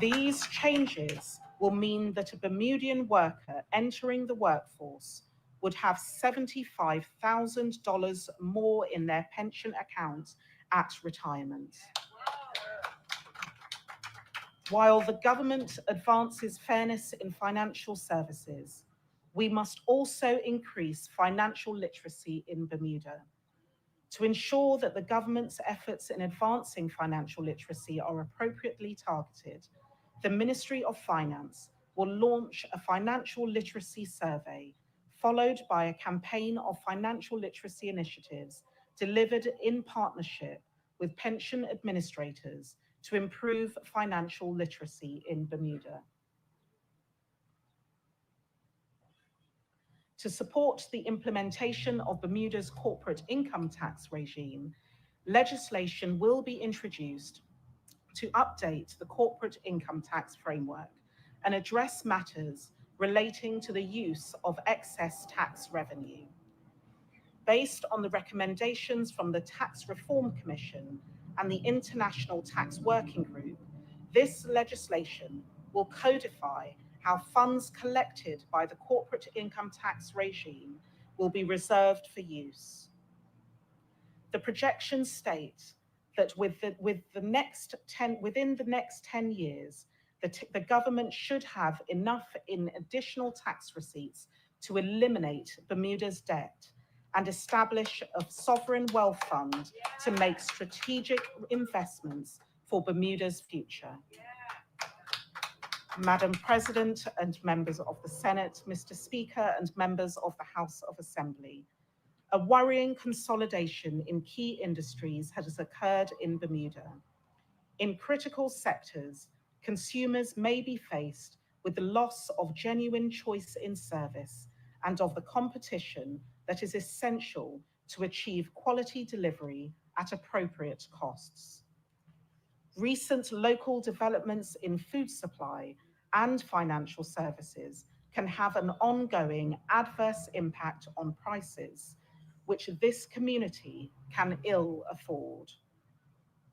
These changes will mean that a Bermudian worker entering the workforce would have $75,000 more in their pension account at retirement. While the government advances fairness in financial services, we must also increase financial literacy in Bermuda. To ensure that the government's efforts in advancing financial literacy are appropriately targeted, the Ministry of Finance will launch a financial literacy survey, followed by a campaign of financial literacy initiatives delivered in partnership with pension administrators to improve financial literacy in Bermuda. To support the implementation of Bermuda's corporate income tax regime, legislation will be introduced to update the corporate income tax framework and address matters relating to the use of excess tax revenue. Based on the recommendations from the Tax Reform Commission and the International Tax Working Group, this legislation will codify how funds collected by the corporate income tax regime will be reserved for use. The projections state that within the next 10 years, the government should have enough in additional tax receipts to eliminate Bermuda's debt and establish a sovereign wealth fund to make strategic investments for Bermuda's future. Madam President and members of the Senate, Mr. Speaker and members of the House of Assembly, a worrying consolidation in key industries has occurred in Bermuda. In critical sectors, consumers may be faced with the loss of genuine choice in service and of the competition that is essential to achieve quality delivery at appropriate costs. Recent local developments in food supply and financial services can have an ongoing adverse impact on prices, which this community can ill afford.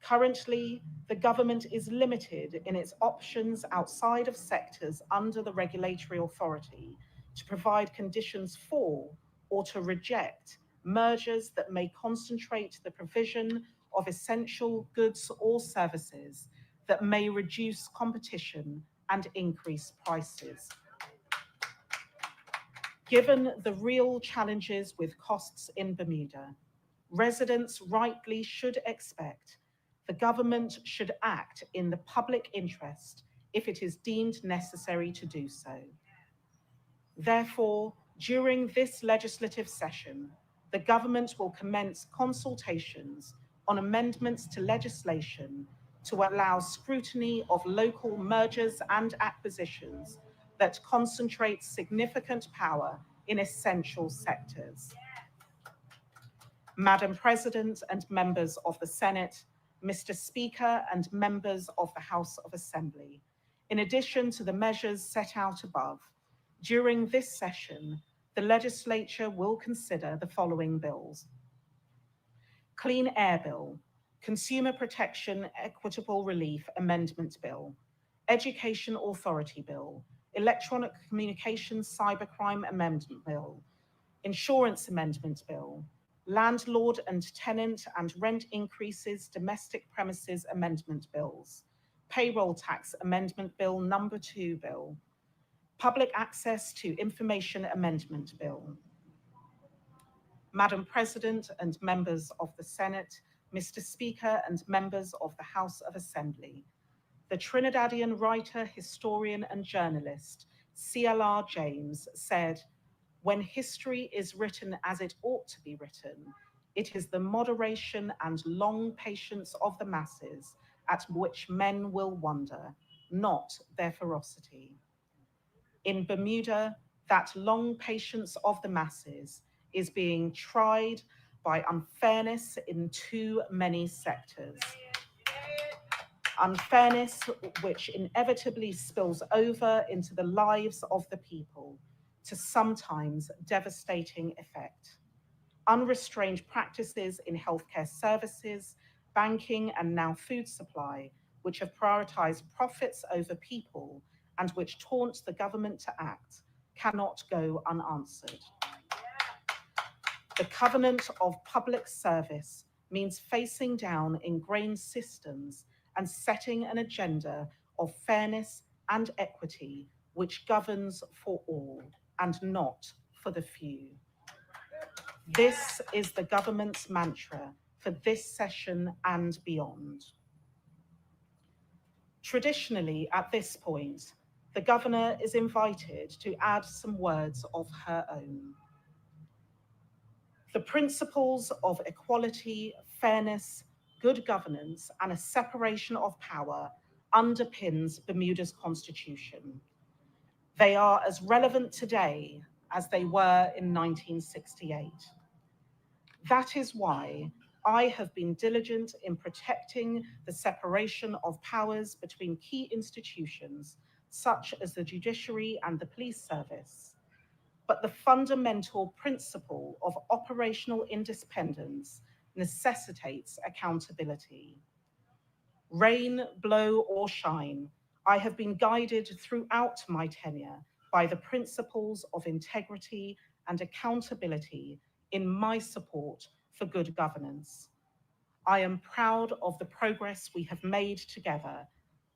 Currently, the government is limited in its options outside of sectors under the regulatory authority to provide conditions for or to reject mergers that may concentrate the provision of essential goods or services that may reduce competition and increase prices. Given the real challenges with costs in Bermuda, residents rightly should expect the government should act in the public interest if it is deemed necessary to do so. Therefore, during this legislative session, the government will commence consultations on amendments to legislation to allow scrutiny of local mergers and acquisitions that concentrate significant power in essential sectors. Madam President and members of the Senate, Mr. Speaker and members of the House of Assembly, in addition to the measures set out above, during this session, the Legislature will consider the following bills: Clean Air Bill, Consumer Protection Equitable Relief Amendment Bill, Education Authority Bill, Electronic Communications Cybercrime Amendment Bill, Insurance Amendment Bill, Landlord and Tenant and Rent Increases Domestic Premises Amendment Bills, Payroll Tax Amendment Bill Number 2 Bill, Public Access to Information Amendment Bill. Madam President and members of the Senate, Mr. Speaker and members of the House of Assembly, the Trinidadian writer, historian and journalist C.L.R. James said, "When history is written as it ought to be written, it is the moderation and long patience of the masses at which men will wonder, not their ferocity." In Bermuda, that long patience of the masses is being tried by unfairness in too many sectors. Unfairness which inevitably spills over into the lives of the people to sometimes devastating effect. Unrestrained practices in healthcare services, banking, and now food supply, which have prioritized profits over people and which taunt the government to act, cannot go unanswered. The covenant of public service means facing down ingrained systems and setting an agenda of fairness and equity which governs for all and not for the few. This is the government's mantra for this session and beyond. Traditionally, at this point, the governor is invited to add some words of her own. The principles of equality, fairness, good governance, and a separation of power underpins Bermuda's constitution. They are as relevant today as they were in 1968. That is why I have been diligent in protecting the separation of powers between key institutions, such as the judiciary and the police service. But the fundamental principle of operational independence necessitates accountability. Rain, blow, or shine, I have been guided throughout my tenure by the principles of integrity and accountability in my support for good governance. I am proud of the progress we have made together,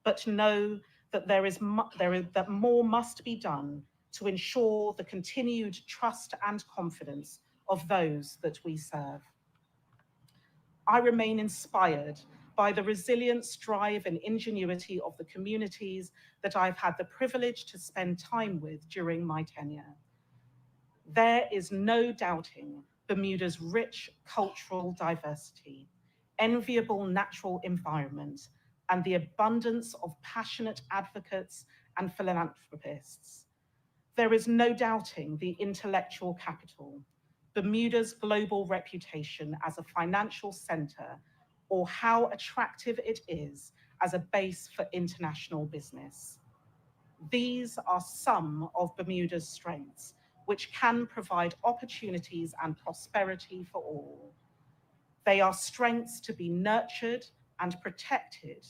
but know that that more must be done to ensure the continued trust and confidence of those that we serve. I remain inspired by the resilience, drive, and ingenuity of the communities that I've had the privilege to spend time with during my tenure. There is no doubting Bermuda's rich cultural diversity, enviable natural environment, and the abundance of passionate advocates and philanthropists. There is no doubting the intellectual capital, Bermuda's global reputation as a financial center, or how attractive it is as a base for international business. These are some of Bermuda's strengths, which can provide opportunities and prosperity for all. They are strengths to be nurtured and protected,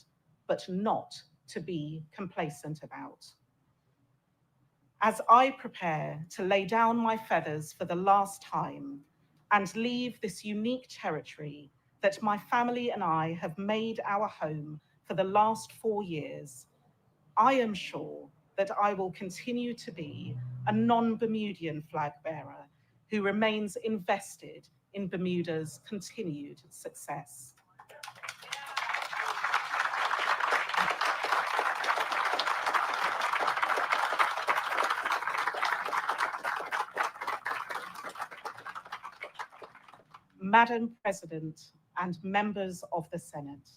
but not to be complacent about. As I prepare to lay down my feathers for the last time and leave this unique territory that my family and I have made our home for the last 4 years, I am sure that I will continue to be a non-Bermudian flag bearer who remains invested in Bermuda's continued success. Madam President and members of the Senate,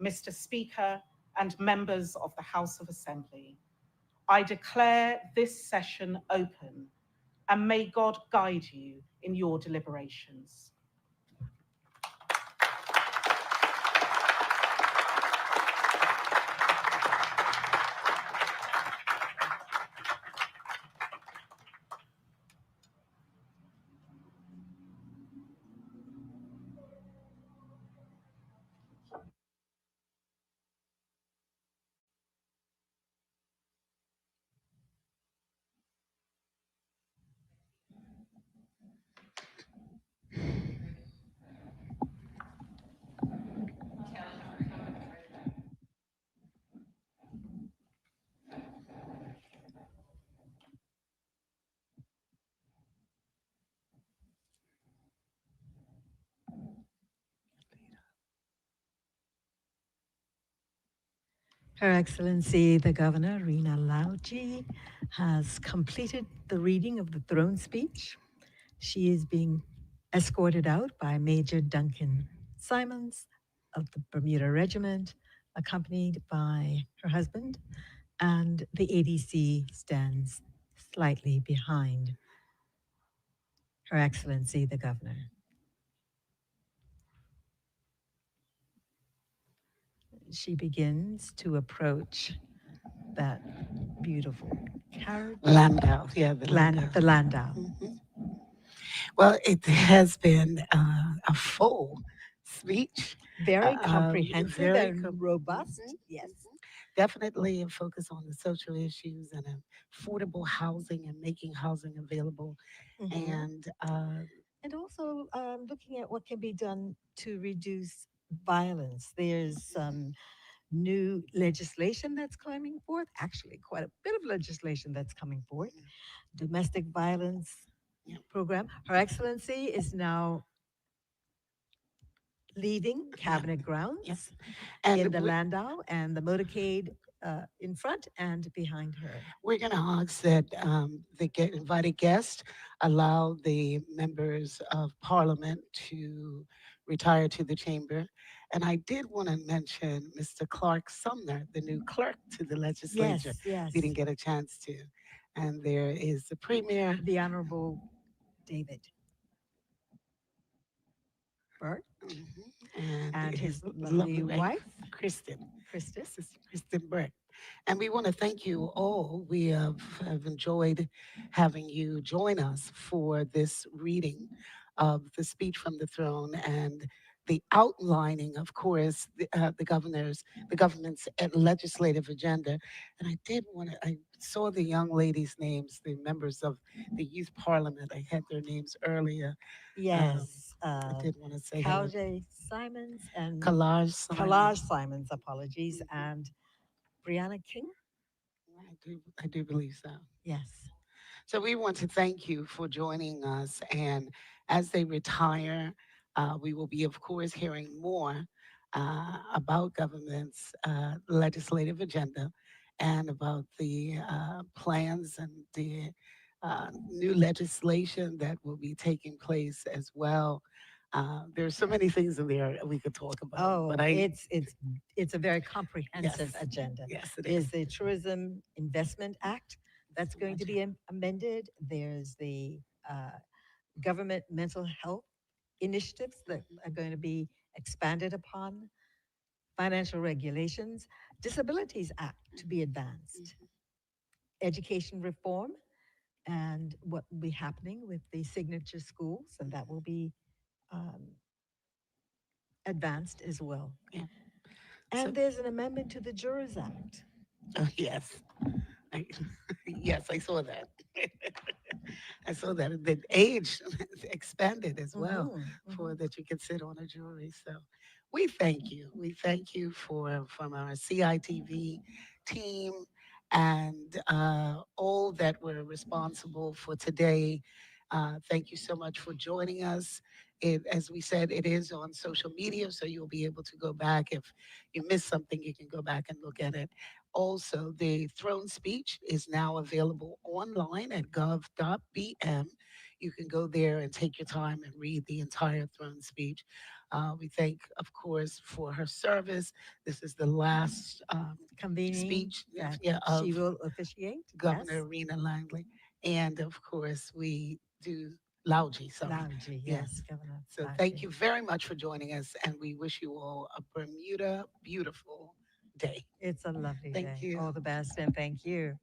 Mr. Speaker and members of the House of Assembly, I declare this session open and may God guide you in your deliberations. Her Excellency the Governor, Rina Lauji, has completed the reading of the throne speech. She is being escorted out by Major Duncan Simons of the Bermuda Regiment, accompanied by her husband, and the ADC stands slightly behind Her Excellency the Governor. She begins to approach that beautiful carriage. Landau, yeah, the Landau. The Landau. Mhm. Well, it has been a full speech. Very comprehensive very and robust. Yes. Definitely a focus on the social issues and affordable housing and making housing available. Mhm. And And also looking at what can be done to reduce violence. There's some new legislation that's coming forth, actually, quite a bit of legislation that's coming forth. Domestic violence Yeah. program. Her Excellency is now leaving cabinet grounds Yes. And in the Landau and the motorcade in front and behind her. we're going to ask that the invited guests allow the members of parliament to retire to the chamber. And I did want to mention Mr. Clark Sumner, the new clerk to the legislature. Yes, yes. We didn't get a chance to. And there is the premier. The Honorable David Burt And his his lovely wife, Kristen. Kristen. Sister Kristen Burke. And we want to thank you all. We have enjoyed having you join us for this reading of the speech from the throne and the outlining, of course, the government's legislative agenda. And I did want to, I saw the young ladies' names, the members of the youth parliament. I had their names earlier. Yes. I did want to say hello. Kauje Simons and Kalaj Kalaj Simons. Simons, apologies, and Brianna King. I do believe so. Yes. So we want to thank you for joining us. And as they retire, we will be, of course, hearing more about government's legislative agenda and about the plans and the new legislation that will be taking place as well. There's so many things in there we could talk about. Oh, but it's a very comprehensive agenda. Yes, it There's is. the Tourism Investment Act that's going to be amended. There's the government mental health initiatives that are going to be expanded upon, financial regulations, Disabilities Act to be advanced, education reform, and what will be happening with the signature schools, and that will be um, advanced as well. Yeah. And So, there's an amendment to the Jurors Act. yes. I, yes, I saw that. I saw that the age expanded as well for that you could sit on a jury. So we thank you. We thank you for from our CITV team and all that were responsible for today. Thank you so much for joining us. As we said, it is on social media, so you'll be able to go back. If you missed something, you can go back and look at it. Also, the throne speech is now available online at gov.bm. You can go there and take your time and read the entire throne speech. We thank, of course, for her service. This is the last Convening speech that yeah, she of will officiate. Governor Yes. Rena Langley. And of course, we do Lauji, sorry. Lauji, Yes. yes, Governor So thank Lauji. you very much for joining us, and we wish you all a Bermuda beautiful day. It's a lovely Thank day. you. All the best, and thank you.